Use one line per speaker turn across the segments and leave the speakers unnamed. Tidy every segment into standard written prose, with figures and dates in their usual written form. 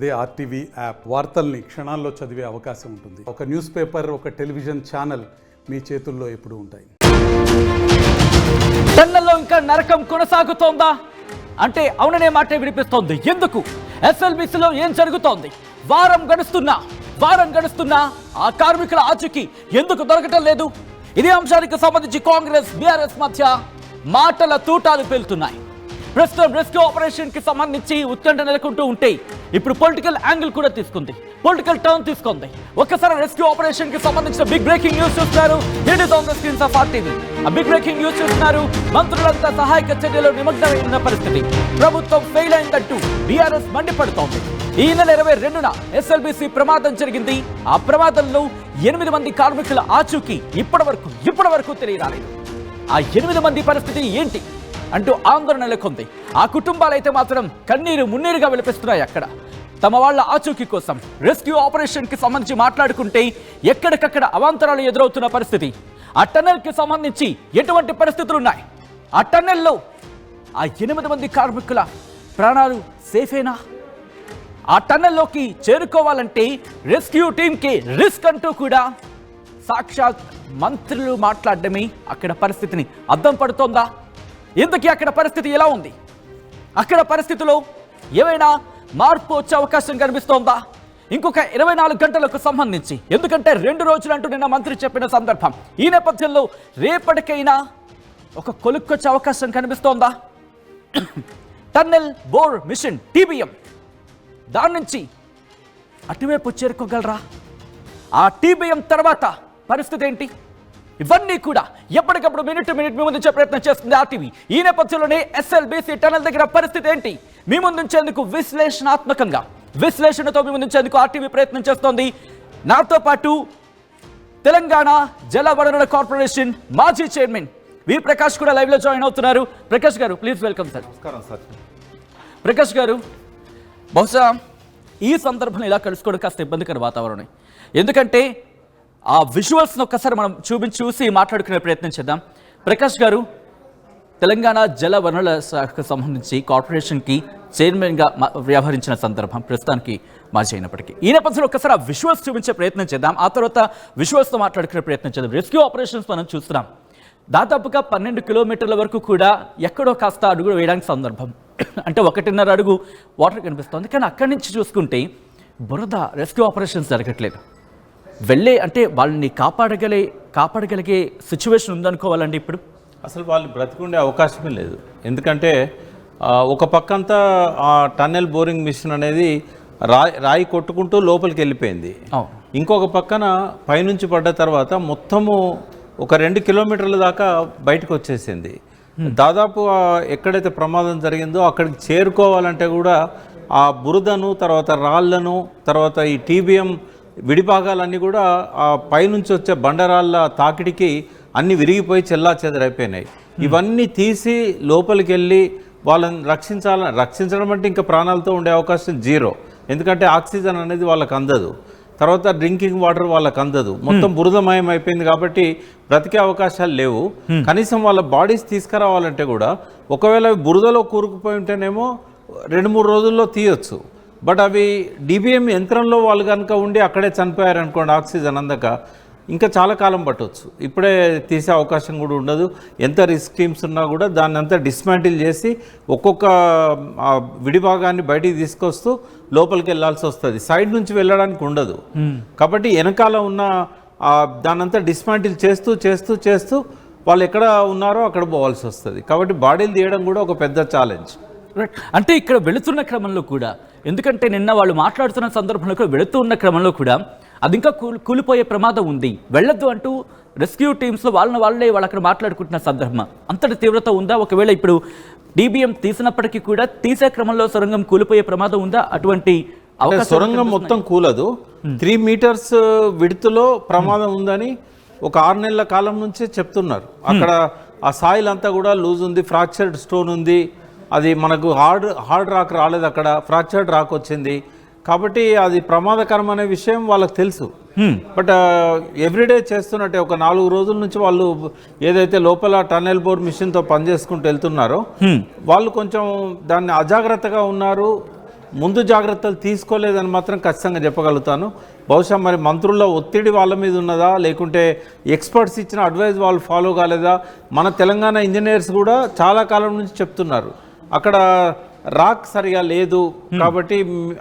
అదే RTV app వార్తల్ని క్షణాల్లో చదివే అవకాశం ఉంటుంది. ఒక న్యూస్ పేపర్, ఒక టెలివిజన్ ఛానల్ మీ చేతుల్లో ఎప్పుడూ ఉంటాయి.
టన్నెల్లో ఇంకా నరకం కొనసాగుతోందా అంటే అవుననే మాటే వినిపిస్తోంది. ఎందుకు? ఎస్ఎల్బీసీలో ఏం జరుగుతోంది? వారం గడుస్తున్నా ఆ కార్మికుల ఆచూకీ ఎందుకు దొరకటం లేదు? ఇదే అంశానికి సంబంధించి కాంగ్రెస్ బీఆర్ఎస్ మధ్య మాటల తూటాలు పేలుతున్నాయి. ప్రస్తుతం రెస్క్యూ ఆపరేషన్ కి సంబంధించి ఉత్కంఠ నెలకొంటూ ఉంటే ఇప్పుడు పొలిటికల్ యాంగిల్ కూడా తీసుకుంది, పొలిటికల్ టర్న్ తీసుకుంది. ఒక్కసారి రెస్క్యూ ఆపరేషన్ కి సంబంధించిన బిగ్ బ్రేకింగ్ న్యూస్ చూస్తున్నారు. Hit is on the screens of RTV. ఆ బిగ్ బ్రేకింగ్ న్యూస్ చూస్తున్నారు. మంత్రులంతా సహాయక చర్యలో నిమగ్నమైన పరిస్థితి. ప్రభుత్వం ఫెయిల్ అయిందంటూ బీఆర్ఎస్ మండిపడుతోంది. ఈ నెల 22న ఎస్ఎల్బీసీ ప్రమాదం జరిగింది. ఆ ప్రమాదంలో 8 మంది కార్మికుల ఆచూకీ ఇప్పటి వరకు తెలియరాలేదు. ఆ 8 మంది పరిస్థితి ఏంటి అంటూ ఆందోళన నెలకొంది. ఆ కుటుంబాలైతే మాత్రం కన్నీరు మున్నీరుగా విలపిస్తున్నాయి. అక్కడ తమ వాళ్ళ ఆచూకీ కోసం రెస్క్యూ ఆపరేషన్ కి సంబంధించి మాట్లాడుకుంటే ఎక్కడికక్కడ అవాంతరాలు ఎదురవుతున్న పరిస్థితి. ఆ టన్నెల్ కి సంబంధించి ఎటువంటి పరిస్థితులు ఉన్నాయి? ఆ టన్నెల్లో ఆ 8 మంది కార్మికుల ప్రాణాలు సేఫేనా? ఆ టన్నెల్లోకి చేరుకోవాలంటే రెస్క్యూ టీంకి రిస్క్ అంటూ కూడా సాక్షాత్ మంత్రులు మాట్లాడడమే అక్కడ పరిస్థితిని అద్దం పడుతోందా? ఇంతకీ అక్కడ పరిస్థితి ఎలా ఉంది? అక్కడ పరిస్థితిలో ఏమైనా మార్పు వచ్చే అవకాశం కనిపిస్తోందా? ఇంకొక 24 గంటలకు సంబంధించి, ఎందుకంటే 2 రోజులు అంటూ నిన్న మంత్రి చెప్పిన సందర్భం. ఈ నేపథ్యంలో రేపటికైనా ఒక కొలుక్కొచ్చే అవకాశం కనిపిస్తోందా? టన్నెల్ బోర్ మిషన్ TBM దాని నుంచి అటువైపు చేరుకోగలరా? ఆ TBM తర్వాత పరిస్థితి ఏంటి? ఇవన్నీ కూడా ఎప్పటికప్పుడు మినిట్ మీ ముందుంచే ప్రయత్నం చేస్తుంది ఆర్టీవీ. ఈ నేపథ్యంలోనే ఎస్ఎల్బీసీ టన్నెల్ దగ్గర పరిస్థితి ఏంటి మీ ముందుంచేందుకు విశ్లేషణతో మీ ముందుంచేందుకు ఆర్టీవీ ప్రయత్నం చేస్తోంది. నాతో పాటు తెలంగాణ జల వనరుల కార్పొరేషన్ మాజీ చైర్మన్ వి ప్రకాష్ కూడా లైవ్ లో జాయిన్ అవుతున్నారు. ప్రకాష్ గారు, ప్లీజ్ వెల్కమ్ సార్.
నమస్కారం సార్.
ప్రకాష్ గారు, బహుశా ఈ సందర్భంలో ఇలా కలుసుకోవడం కాస్త ఇబ్బందికర వాతావరణం. ఎందుకంటే ఆ విజువల్స్ని ఒక్కసారి మనం చూసి మాట్లాడుకునే ప్రయత్నం చేద్దాం. ప్రకాష్ గారు, తెలంగాణ జల వనరుల శాఖకు సంబంధించి కార్పొరేషన్కి చైర్మన్గా వ్యవహరించిన సందర్భం ప్రస్తుతానికి మాజీ అయినప్పటికీ ఈ నేపథ్యంలో ఒక్కసారి ఆ విజువల్స్ చూపించే ప్రయత్నం చేద్దాం. ఆ తర్వాత విజువల్స్తో మాట్లాడుకునే ప్రయత్నం చేద్దాం. రెస్క్యూ ఆపరేషన్స్ మనం చూస్తున్నాం. దాదాపుగా 12 కిలోమీటర్ల వరకు కూడా ఎక్కడో కాస్త అడుగు వేయడానికి సందర్భం, అంటే 1.5 అడుగు వాటర్ కనిపిస్తుంది. కానీ అక్కడి నుంచి చూసుకుంటే బురద, రెస్క్యూ ఆపరేషన్స్ జరగట్లేదు. అంటే వాళ్ళని కాపాడగలిగే సిచ్యువేషన్ ఉందనుకోవాలండి ఇప్పుడు.
అసలు వాళ్ళు బ్రతికుండే అవకాశమే లేదు. ఎందుకంటే ఒక పక్కంతా ఆ టన్నెల్ బోరింగ్ మిషన్ అనేది రాయి కొట్టుకుంటూ లోపలికి వెళ్ళిపోయింది. ఇంకొక పక్కన పైనుంచి పడ్డ తర్వాత మొత్తము ఒక 2 కిలోమీటర్ల దాకా బయటకు వచ్చేసింది. దాదాపు ఎక్కడైతే ప్రమాదం జరిగిందో అక్కడికి చేరుకోవాలంటే కూడా ఆ బురదను, తర్వాత రాళ్లను, తర్వాత ఈ TBM విడిభాగాలన్నీ కూడా ఆ పైనుంచి వచ్చే బండరాళ్ళ తాకిడికి అన్నీ విరిగిపోయి చెల్లాచెదరైపోయినాయి. ఇవన్నీ తీసి లోపలికి వెళ్ళి వాళ్ళని రక్షించడం అంటే ఇంకా ప్రాణాలతో ఉండే అవకాశం 0. ఎందుకంటే ఆక్సిజన్ అనేది వాళ్ళకి అందదు, తర్వాత డ్రింకింగ్ వాటర్ వాళ్ళకి అందదు, మొత్తం బురదమయం అయిపోయింది. కాబట్టి బ్రతికే అవకాశాలు లేవు. కనీసం వాళ్ళ బాడీస్ తీసుకురావాలంటే కూడా ఒకవేళ బురదలో కూరుకుపోయి ఉంటేనేమో 2-3 రోజుల్లో తీయొచ్చు. బట్ అవి DBM యంత్రంలో వాళ్ళు కనుక ఉండి అక్కడే చనిపోయారనుకోండి, ఆక్సిజన్ అందక, ఇంకా చాలా కాలం పట్టవచ్చు. ఇప్పుడే తీసే అవకాశం కూడా ఉండదు. ఎంత రిస్క్ టీమ్స్ ఉన్నా కూడా దాన్ని అంతా డిస్మాంటిల్ చేసి ఒక్కొక్క విడిభాగాన్ని బయటికి తీసుకొస్తూ లోపలికి వెళ్ళాల్సి వస్తుంది. సైడ్ నుంచి వెళ్ళడానికి ఉండదు. కాబట్టి వెనకాల ఉన్న దాన్నంతా డిస్మాంటిల్ చేస్తూ వాళ్ళు ఎక్కడ ఉన్నారో అక్కడ పోవాల్సి వస్తుంది. కాబట్టి బాడీలు తీయడం కూడా ఒక పెద్ద ఛాలెంజ్.
అంటే ఇక్కడ వెళుతున్న క్రమంలో కూడా, ఎందుకంటే నిన్న వాళ్ళు మాట్లాడుతున్న సందర్భంలో కూడా వెళుతూ ఉన్న క్రమంలో కూడా అది ఇంకా కూలిపోయే ప్రమాదం ఉంది, వెళ్ళొద్దు అంటూ రెస్క్యూ టీమ్స్లో వాళ్ళే అక్కడ మాట్లాడుకుంటున్న సందర్భం అంతటి తీవ్రత ఉందా? ఒకవేళ ఇప్పుడు DBM తీసినప్పటికీ కూడా తీసే క్రమంలో సొరంగం కూలిపోయే ప్రమాదం ఉందా? అటువంటి
సొరంగం మొత్తం కూలదు. 3 మీటర్స్ విడుతులో ప్రమాదం ఉందని ఒక 6 నెలల కాలం నుంచే చెప్తున్నారు. అక్కడ ఆ సాయిల్ అంతా కూడా లూజ్ ఉంది, ఫ్రాక్చర్డ్ స్టోన్ ఉంది. అది మనకు హార్డ్ రాక్ రాలేదు, అక్కడ ఫ్రాక్చర్డ్ రాక్ వచ్చింది. కాబట్టి అది ప్రమాదకరం అనే విషయం వాళ్ళకి తెలుసు. బట్ ఎవ్రీడే చేస్తున్నట్టే ఒక 4 రోజుల నుంచి వాళ్ళు ఏదైతే లోపల టన్నెల్ బోర్ మిషన్తో పనిచేసుకుంటూ వెళ్తున్నారో వాళ్ళు కొంచెం దాన్ని అజాగ్రత్తగా ఉన్నారు. ముందు జాగ్రత్తలు తీసుకోలేదని మాత్రం ఖచ్చితంగా చెప్పగలుగుతాను. బహుశా మరి మంత్రుల ఒత్తిడి వాళ్ళ మీద ఉన్నదా, లేకుంటే ఎక్స్పర్ట్స్ ఇచ్చిన అడ్వైజ్ వాళ్ళు ఫాలో కాలేదా? మన తెలంగాణ ఇంజనీర్స్ కూడా చాలా కాలం నుంచి చెప్తున్నారు అక్కడ రాక్ సరిగా లేదు కాబట్టి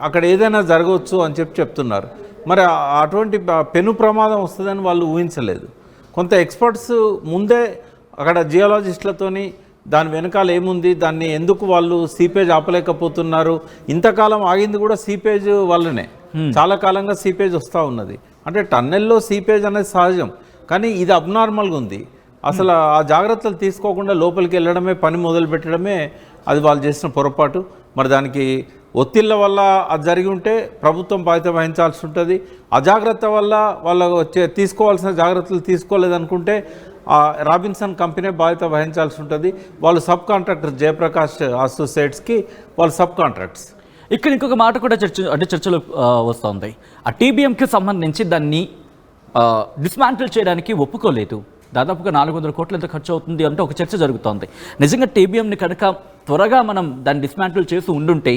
అక్కడ ఏదైనా జరగవచ్చు అని చెప్తున్నారు. మరి అటువంటి పెను ప్రమాదం వస్తుందని వాళ్ళు ఊహించలేదు. కొంత ఎక్స్పర్ట్స్ ముందే అక్కడ జియాలజిస్టులతోని దాని వెనకాల ఏముంది, దాన్ని ఎందుకు వాళ్ళు సీపేజ్ ఆపలేకపోతున్నారు, ఇంతకాలం ఆగింది కూడా సీపేజ్ వల్లనే. చాలా కాలంగా సీపేజ్ వస్తూ ఉన్నది. అంటే టన్నెల్లో సీపేజ్ అనేది సహజం, కానీ ఇది అబ్నార్మల్గా ఉంది. అసలు ఆ జాగ్రత్తలు తీసుకోకుండా లోపలికి వెళ్ళడమే, పని మొదలు పెట్టడమే అది వాళ్ళు చేసిన పొరపాటు. మరి దానికి ఒత్తిళ్ల వల్ల అది జరిగి ఉంటే ప్రభుత్వం బాధ్యత వహించాల్సి ఉంటుంది. అజాగ్రత్త వల్ల వాళ్ళు తీసుకోవాల్సిన జాగ్రత్తలు తీసుకోలేదనుకుంటే రాబిన్సన్ కంపెనీ బాధ్యత వహించాల్సి ఉంటుంది. వాళ్ళు సబ్ కాంట్రాక్టర్ జయప్రకాష్ అసోసియేట్స్కి వాళ్ళు సబ్ కాంట్రాక్ట్స్.
ఇక్కడ ఇంకొక మాట కూడా చర్చలో వస్తుంది. ఆ టీబీఎంకి సంబంధించి దాన్ని డిస్మాంటిల్ చేయడానికి ఒప్పుకోలేదు. దాదాపుగా 400 కోట్లు ఎంత ఖర్చు అవుతుంది అంటే ఒక చర్చ జరుగుతోంది. నిజంగా టీబీఎంని కనుక త్వరగా మనం దాన్ని డిస్మాంటిల్ చేసి ఉండుంటే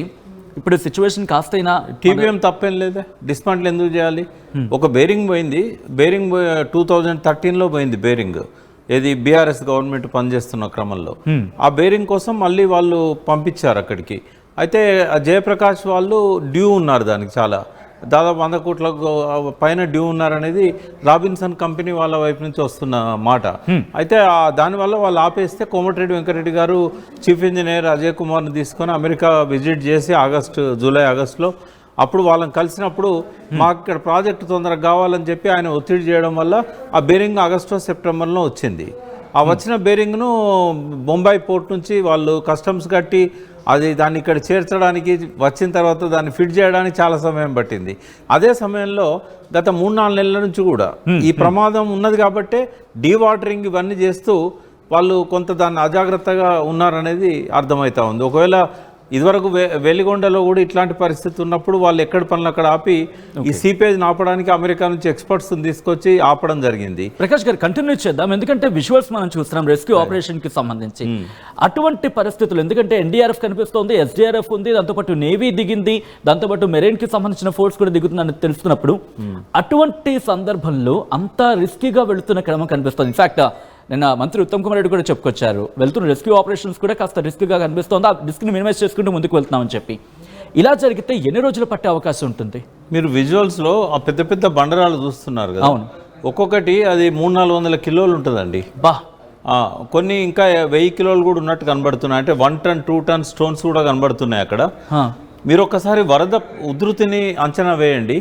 ఇప్పుడు సిచ్యువేషన్ కాస్తైనా.
టీబీఎం తప్పేం లేదా, డిస్మాంటిల్ ఎందుకు చేయాలి? ఒక బేరింగ్ పోయింది, బేరింగ్ 2013లో పోయింది బేరింగ్. ఏది బీఆర్ఎస్ గవర్నమెంట్ పనిచేస్తున్న క్రమంలో ఆ బేరింగ్ కోసం మళ్ళీ వాళ్ళు పంపించారు అక్కడికి. అయితే జయప్రకాష్ వాళ్ళు డ్యూ ఉన్నారు, దానికి చాలా దాదాపు 100 కోట్ల పైన డ్యూ ఉన్నారనేది రాబిన్సన్ కంపెనీ వాళ్ళ వైపు నుంచి వస్తున్న మాట. అయితే దానివల్ల వాళ్ళు ఆపేస్తే కోమటిరెడ్డి వెంకరెడ్డి గారు చీఫ్ ఇంజనీర్ అజయ్ కుమార్ని తీసుకొని అమెరికా విజిట్ చేసి జూలై ఆగస్టులో అప్పుడు వాళ్ళని కలిసినప్పుడు మాకు ఇక్కడ ప్రాజెక్టు తొందరగా కావాలని చెప్పి ఆయన ఒత్తిడి చేయడం వల్ల ఆ బేరింగ్ ఆగస్టు సెప్టెంబర్లో వచ్చింది. ఆ వచ్చిన బేరింగ్ను బొంబాయి పోర్ట్ నుంచి వాళ్ళు కస్టమ్స్ కట్టి దాన్ని ఇక్కడ చేర్చడానికి వచ్చిన తర్వాత దాన్ని ఫిట్ చేయడానికి చాలా సమయం పట్టింది. అదే సమయంలో గత 3-4 నెలల నుంచి కూడా ఈ ప్రమాదం ఉన్నది కాబట్టే డీవాటరింగ్ ఇవన్నీ చేస్తూ వాళ్ళు కొంత దాన్ని అజాగ్రత్తగా ఉన్నారనేది అర్థమవుతా ఉంది. ఒకవేళ ఇదివరకు వెలిగొండలో కూడా ఇట్లాంటి పరిస్థితి ఉన్నప్పుడు వాళ్ళు ఎక్కడి పనులు అక్కడ ఆపి ఈ సీపేజ్ ఆపడానికి అమెరికా నుంచి ఎక్స్పర్ట్స్ తీసుకొచ్చి ఆపడం జరిగింది.
ప్రకాష్ గారు కంటిన్యూ చేద్దాం, ఎందుకంటే విజువల్స్ మనం చూస్తున్నాం రెస్క్యూ ఆపరేషన్ కి సంబంధించి. అటువంటి పరిస్థితులు, ఎందుకంటే ఎన్డీఆర్ఎఫ్ కనిపిస్తోంది, ఎస్డీఆర్ఎఫ్ ఉంది, దాంతోపాటు నేవీ దిగింది, దాంతోపాటు మెరైన్ కి సంబంధించిన ఫోర్స్ కూడా దిగుతుందని తెలుస్తున్నప్పుడు అటువంటి సందర్భంలో అంత రిస్కీగా వెళుతున్న క్రమం కనిపిస్తుంది. ఇన్ఫాక్ట్ నిన్న మంత్రి ఉత్తమ్ కుమార్ రెడ్డి కూడా చెప్పుకొచ్చారు, వెళ్తున్న రెస్క్యూ ఆపరేషన్స్ కూడా కాస్త రిస్క్గా కనిపిస్తోంది, ఆ రిస్క్ని మినిమైజ్ చేసుకుంటూ ముందుకు వెళ్తున్నామని చెప్పి. ఇలా జరిగితే ఎన్ని రోజులు పట్టే అవకాశం ఉంటుంది?
మీరు విజువల్స్లో ఆ పెద్ద పెద్ద బండరాలు చూస్తున్నారు కదా,
అవును,
ఒక్కొక్కటి అది 300-400 కిలోలు ఉంటుందండి.
బా
కొన్ని ఇంకా 1000 కిలోలు కూడా ఉన్నట్టు కనబడుతున్నాయి. అంటే 1 టన్ 2 టన్ స్టోన్స్ కూడా కనబడుతున్నాయి అక్కడ. మీరు ఒక్కసారి వరద ఉధృతిని అంచనా వేయండి.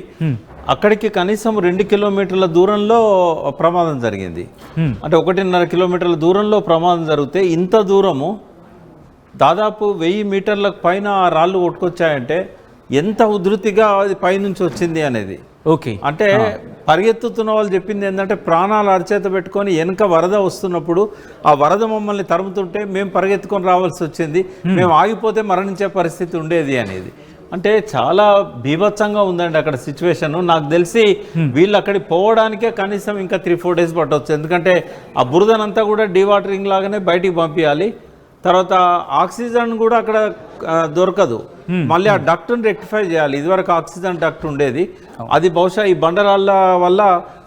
అక్కడికి కనీసం 2 కిలోమీటర్ల దూరంలో ప్రమాదం జరిగింది. అంటే 1.5 కిలోమీటర్ల దూరంలో ప్రమాదం జరిగితే ఇంత దూరము దాదాపు 1000 మీటర్ల పైన రాళ్ళు కొట్టుకొచ్చాయంటే ఎంత ఉధృతిగా అది పైనుంచి వచ్చింది అనేది.
ఓకే,
అంటే పరిగెత్తుతున్న వాళ్ళు చెప్పింది ఏంటంటే ప్రాణాలు అరచేత పెట్టుకొని వెనక వరద వస్తున్నప్పుడు ఆ వరద మమ్మల్ని తరుముతుంటే మేము పరిగెత్తుకొని రావాల్సి వచ్చింది, మేము ఆగిపోతే మరణించే పరిస్థితి ఉండేది అనేది. అంటే చాలా బీభత్సంగా ఉందండి అక్కడ సిచ్యువేషన్. నాకు తెలిసి వీళ్ళు అక్కడికి పోవడానికే కనీసం ఇంకా 3-4 డేస్ పట్టవచ్చు. ఎందుకంటే ఆ బురదనంతా కూడా డీవాటరింగ్ లాగానే బయటికి పంపించాలి. తర్వాత ఆక్సిజన్ కూడా అక్కడ దొరకదు, మళ్ళీ ఆ డక్ట్ని రెక్టిఫై చేయాలి. ఇదివరకు ఆక్సిజన్ డక్ట్ ఉండేది, అది బహుశా ఈ బండరాళ్ళ వల్ల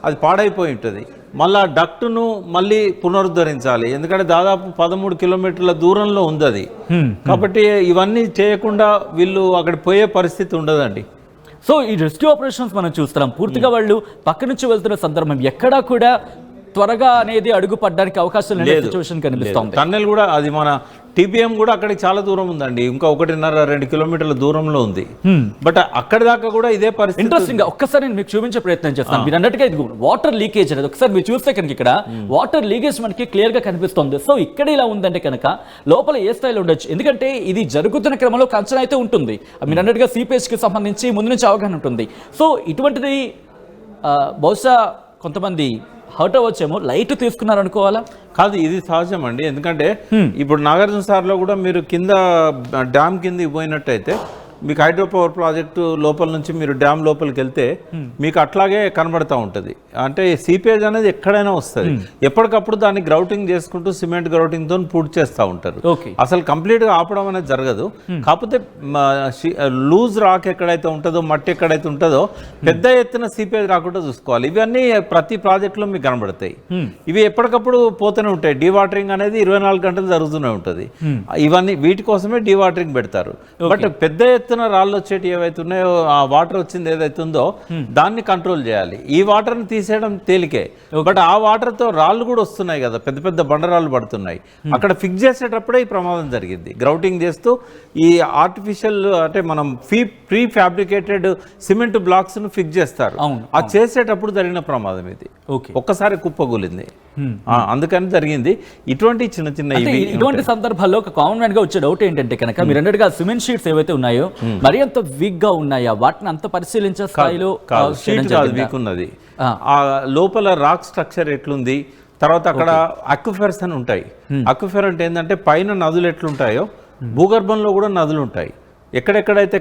అది పాడైపోయి ఉంటుంది. మళ్ళీ ఆ డక్ట్ను మళ్ళీ పునరుద్ధరించాలి, ఎందుకంటే దాదాపు 13 కిలోమీటర్ల దూరంలో ఉంది అది. కాబట్టి ఇవన్నీ చేయకుండా వీళ్ళు అక్కడ పోయే పరిస్థితి ఉండదండి.
సో ఈ రెస్క్యూ ఆపరేషన్స్ మనం చూస్తున్నాం, పూర్తిగా వాళ్ళు పక్క నుంచి వెళ్తున్న సందర్భం ఎక్కడా కూడా త్వరగా అనేది అడుగు పడడానికి అవకాశం లేని సిచ్యువేషన్ కనిపిస్తుంది.
టన్నెల్ కూడా అది మన టీబీఎం కూడా అక్కడికి చాలా దూరం ఉందండి, ఇంకా 1.5-2 కిలోమీటర్ల దూరంలో ఉంది. బట్ అక్కడి దాకా కూడా ఇదే పరిస్థితి.
ఇంట్రెస్టింగ్ గా ఒక్కసారి నేను మీకు చూపించే ప్రయత్నం చేస్తాను. మీరు అన్నట్టుగా ఇది వాటర్ లీకేజ్ అనేది ఒకసారి మీరు చూస్తే కనుక ఇక్కడ వాటర్ లీకేజ్ మనకి క్లియర్ గా కనిపిస్తుంది. సో ఇక్కడ ఇలా ఉందంటే కనుక లోపల ఏ స్థాయిలో ఉండొచ్చు, ఎందుకంటే ఇది జరుగుతున్న క్రమంలో అంచనా అయితే ఉంటుంది. మీరు అన్నట్టుగా సీపేజ్ కి సంబంధించి ముందు నుంచి అవగాహన ఉంటుంది. సో ఇటువంటిది బహుశా కొంతమంది హర్ట్ అవ్వచ్చేమో, లైట్ తీసుకున్నారు అనుకోవాలా?
కాదు, ఇది సహజం అండి. ఎందుకంటే ఇప్పుడు నాగార్జున సార్లో కూడా మీరు కింద డ్యామ్ కింద పోయినట్టయితే మీకు హైడ్రో పవర్ ప్రాజెక్టు లోపల నుంచి మీరు డ్యామ్ లోపలికి వెళ్తే మీకు అట్లాగే కనబడతా ఉంటుంది. అంటే సీపేజ్ అనేది ఎక్కడైనా వస్తుంది. ఎప్పటికప్పుడు దాన్ని గ్రౌటింగ్ చేసుకుంటూ సిమెంట్ గ్రౌటింగ్తో పూర్తి చేస్తూ ఉంటారు. అసలు కంప్లీట్గా ఆపడం అనేది జరగదు. కాకపోతే లూజ్ రాక్ ఎక్కడైతే ఉంటుందో, మట్టి ఎక్కడైతే ఉంటుందో పెద్ద ఎత్తున సీపేజ్ రాకుండా చూసుకోవాలి. ఇవన్నీ ప్రతి ప్రాజెక్టులో మీకు కనబడతాయి. ఇవి ఎప్పటికప్పుడు పోతూనే ఉంటాయి. డీవాటరింగ్ అనేది 24 గంటలు జరుగుతూనే ఉంటుంది. ఇవన్నీ వీటి కోసమే డీవాటరింగ్ పెడతారు. బట్ పెద్ద ఎత్తున రాళ్ళు వచ్చేటి ఏవైతే ఉన్నాయో, ఆ వాటర్ వచ్చింది ఏదైతే ఉందో దాన్ని కంట్రోల్ చేయాలి. ఈ వాటర్ని తీసేయడం తేలికే, బట్ ఆ వాటర్తో రాళ్ళు కూడా వస్తున్నాయి కదా, పెద్ద పెద్ద బండరాళ్ళు పడుతున్నాయి. అక్కడ ఫిక్స్ చేసేటప్పుడే ఈ ప్రమాదం జరిగింది. గ్రౌటింగ్ చేస్తూ ఈ ఆర్టిఫిషియల్ అంటే మనం ప్రీ ఫ్యాబ్రికేటెడ్ సిమెంట్ బ్లాక్స్ ను ఫిక్స్ చేస్తారు. ఆ చేసేటప్పుడు జరిగిన ప్రమాదం ఇది. ఒక్కసారి కుప్పగూలింది, అందుకని జరిగింది. ఇటువంటి చిన్న చిన్న
ఇటువంటి సందర్భాల్లో ఒక కామన్ మ్యాన్ గా వచ్చే డౌట్ ఏంటంటే కనుక మీరు అన్నట్టుగా సిమెంట్ షీట్స్ ఏవైతే ఉన్నాయో మరి అంత వీక్ గా ఉన్నాయా, వాటిని అంత పరిశీలించే స్థాయిలో
వీక్ ఉన్నది. ఆ లోపల రాక్ స్ట్రక్చర్ ఎట్లుంది, తర్వాత అక్కడ అక్విఫర్స్ అని ఉంటాయి. అక్విఫర్ అంటే ఏంటంటే పైన నదులు ఎట్లుంటాయో భూగర్భంలో కూడా నదులు ఉంటాయి. ఎక్కడెక్కడైతే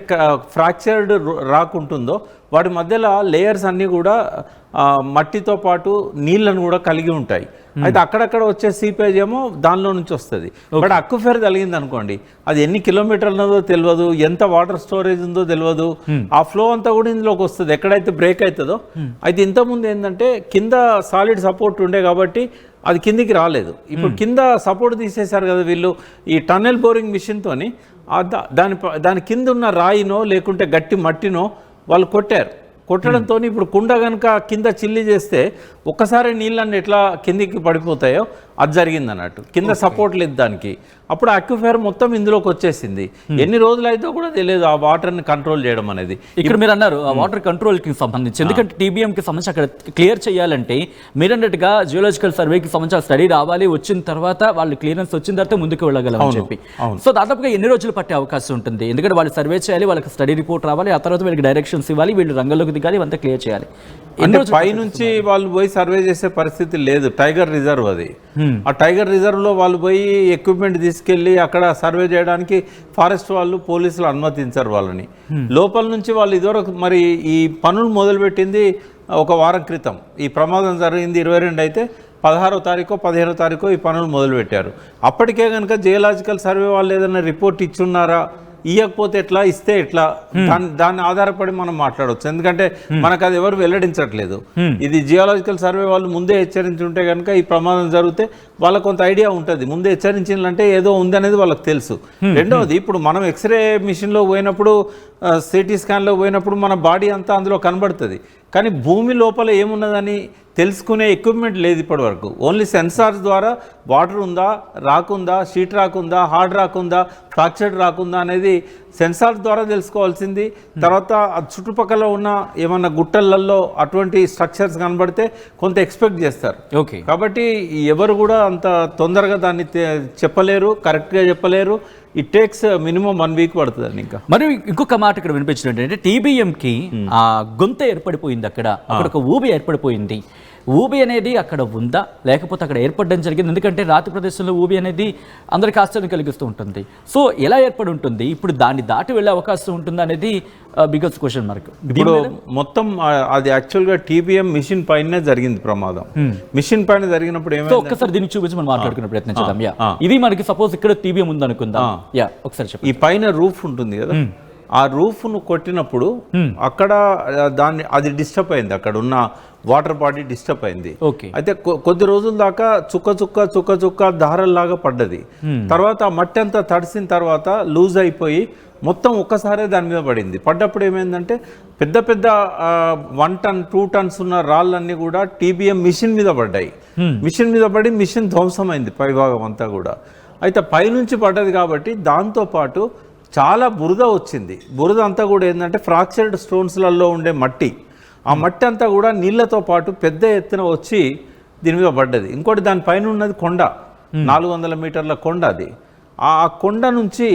ఫ్రాక్చర్డ్ రాక్ ఉంటుందో వాటి మధ్యలో లేయర్స్ అన్నీ కూడా మట్టితో పాటు నీళ్లను కూడా కలిగి ఉంటాయి. అయితే అక్కడక్కడ వచ్చే సీపేజ్ ఏమో దానిలో నుంచి వస్తుంది. బట్ అక్విఫర్ కలిగింది అనుకోండి, అది ఎన్ని కిలోమీటర్లదో తెలియదు, ఎంత వాటర్ స్టోరేజ్ ఉందో తెలియదు, ఆ ఫ్లో అంతా కూడా ఇందులోకి వస్తుంది ఎక్కడైతే బ్రేక్ అవుతుందో. అయితే ఇంతకుముందు ఏంటంటే కింద సాలిడ్ సపోర్ట్ ఉండే కాబట్టి అది కిందికి రాలేదు. ఇప్పుడు కింద సపోర్ట్ తీసేశారు కదా వీళ్ళు ఈ టన్నెల్ బోరింగ్ మిషన్తోని. దాని కింద ఉన్న రాయినో లేకుంటే గట్టి మట్టినో వాళ్ళు కొట్టడంతో ఇప్పుడు కుండ కనుక కింద చిల్లి చేస్తే ఒక్కసారి నీళ్ళన్నీ ఎట్లా కిందికి పడిపోతాయో అది జరిగింది అన్నట్టు. కింద సపోర్ట్ లేదు దానికి. అప్పుడు అక్విఫైర్ మొత్తం ఇందులోకి వచ్చేసింది. ఎన్ని రోజులు అయితే కూడా తెలియదు ఆ వాటర్ని కంట్రోల్ చేయడం అనేది.
ఇక్కడ మీరు అన్నారు ఆ వాటర్ కంట్రోల్కి సంబంధించి, ఎందుకంటే టీబీఎంకి సంబంధించి అక్కడ క్లియర్ చేయాలంటే మీరు అన్నట్టుగా జియోలాజికల్ సర్వేకి సంబంధించి స్టడీ రావాలి, వచ్చిన తర్వాత వాళ్ళు క్లియరెన్స్ వచ్చిన తర్వాత ముందుకు వెళ్ళగలం అని చెప్పి. సో దాదాపుగా ఎన్ని రోజులు పట్టే అవకాశం ఉంటుంది? ఎందుకంటే వాళ్ళు సర్వే చేయాలి, వాళ్ళకి స్టడీ రిపోర్ట్ రావాలి, ఆ తర్వాత వీళ్ళకి డైరెక్షన్స్ ఇవ్వాలి, వీళ్ళు రంగంలోకి దిగాలి, ఇవంతా క్లియర్ చేయాలి.
పై నుంచి వాళ్ళు పోయి సర్వే చేసే పరిస్థితి లేదు. టైగర్ రిజర్వ్ అది. ఆ టైగర్ రిజర్వ్ లో వాళ్ళు పోయి ఎక్విప్మెంట్ తీసుకెళ్లి అక్కడ సర్వే చేయడానికి ఫారెస్ట్ వాళ్ళు, పోలీసులు అనుమతించారు వాళ్ళని. లోపల నుంచి వాళ్ళు ఇదివరకు మరి ఈ పనులు మొదలుపెట్టింది ఒక వారం క్రితం. ఈ ప్రమాదం జరిగింది 22 అయితే 16వ తారీఖు 15వ తారీఖు ఈ పనులు మొదలుపెట్టారు. అప్పటికే కనుక జియోలాజికల్ సర్వే వాళ్ళు ఏదైనా రిపోర్ట్ ఇచ్చున్నారా, ఇవ్వకపోతే ఎట్లా, ఇస్తే ఎట్లా, దాన్ని ఆధారపడి మనం మాట్లాడవచ్చు. ఎందుకంటే మనకు అది ఎవరు వెల్లడించట్లేదు. ఇది జియోలాజికల్ సర్వే వాళ్ళు ముందే హెచ్చరించుంటే కనుక ఈ ప్రమాదం జరిగితే వాళ్ళకు కొంత ఐడియా ఉంటుంది. ముందే హెచ్చరించిందంటే ఏదో ఉంది అనేది వాళ్ళకి తెలుసు. రెండవది, ఇప్పుడు మనం ఎక్స్రే మిషన్లో పోయినప్పుడు, సిటీ స్కాన్లో పోయినప్పుడు మన బాడీ అంతా అందులో కనబడుతుంది. కానీ భూమి లోపల ఏమున్నదని తెలుసుకునే ఎక్విప్మెంట్ లేదు ఇప్పటి వరకు. ఓన్లీ సెన్సార్స్ ద్వారా వాటర్ ఉందా, రాకుందా, షీట్ రాకుందా, హార్డ్ రాకుందా, ఫ్రాక్చర్డ్ రాకుందా అనేది సెన్సార్స్ ద్వారా తెలుసుకోవాల్సింది. తర్వాత చుట్టుపక్కల ఉన్న ఏమన్నా గుట్టలలో అటువంటి స్ట్రక్చర్స్ కనబడితే కొంత ఎక్స్పెక్ట్ చేస్తారు. కాబట్టి ఎవరు కూడా అంత తొందరగా దాన్ని చెప్పలేరు, కరెక్ట్గా చెప్పలేరు. ఇట్ టేక్స్ మినిమం 1 వీక్ పడుతుంది. ఇంకా
మరి ఇంకొక మాట ఇక్కడ వినిపించినట్టు అంటే టీబీఎంకి ఆ గొంత ఏర్పడిపోయింది, అక్కడ ఒక ఊబి ఏర్పడిపోయింది. ఊబి అనేది అక్కడ ఉందా, లేకపోతే అక్కడ ఏర్పడడం జరిగింది? ఎందుకంటే రాతి ప్రదేశంలో ఊబి అనేది అందరికి ఆశ్చర్యం కలిగిస్తూ ఉంటుంది. సో ఎలా ఏర్పడి ఉంటుంది, ఇప్పుడు దాన్ని దాటి వెళ్ళే అవకాశం ఉంటుందా అనేది బిగ్గెస్ట్ క్వశ్చన్ మార్క్.
ఇప్పుడు మొత్తం అది యాక్చువల్గా టీబీఎం మిషన్ పైనే జరిగింది ప్రమాదం. మిషన్ పైన జరిగినప్పుడు ఏమైంది,
ఒక్కసారి దీన్ని చూపించి మనం మాట్లాడుకునే ప్రయత్నం చేద్దాం. ఇది మనకి సపోజ్ ఇక్కడ టీబీఎం ఉంది అనుకుందాం. ఒకసారి చెప్పండి.
ఈ పైన రూఫ్ ఉంటుంది కదా, ఆ రూఫ్ను కొట్టినప్పుడు అక్కడ అది డిస్టర్బ్ అయింది. అక్కడ ఉన్న వాటర్ బాడీ డిస్టర్బ్ అయింది. అయితే కొద్ది రోజుల దాకా చుక్క దారల్లాగా పడ్డది. తర్వాత ఆ మట్టి అంతా తడిసిన తర్వాత లూజ్ అయిపోయి మొత్తం ఒక్కసారే దాని మీద పడింది. పడ్డప్పుడు ఏమైందంటే పెద్ద పెద్ద 1 టన్ 2 టన్స్ ఉన్న రాళ్ళన్నీ కూడా టీబీఎం మిషన్ మీద పడ్డాయి. మిషన్ మీద పడి మిషన్ ధ్వంసమైంది పైభాగం అంతా కూడా. అయితే పైనుంచి పడ్డది కాబట్టి దాంతోపాటు చాలా బురద వచ్చింది. బురద అంతా కూడా ఏంటంటే ఫ్రాక్చర్డ్ స్టోన్స్లలో ఉండే మట్టి, ఆ మట్టి అంతా కూడా నీళ్లతో పాటు పెద్ద ఎత్తున వచ్చి దీని మీద పడ్డది. ఇంకోటి దానిపైన ఉన్నది కొండ, 400 మీటర్ల కొండ. అది ఆ కొండ నుంచి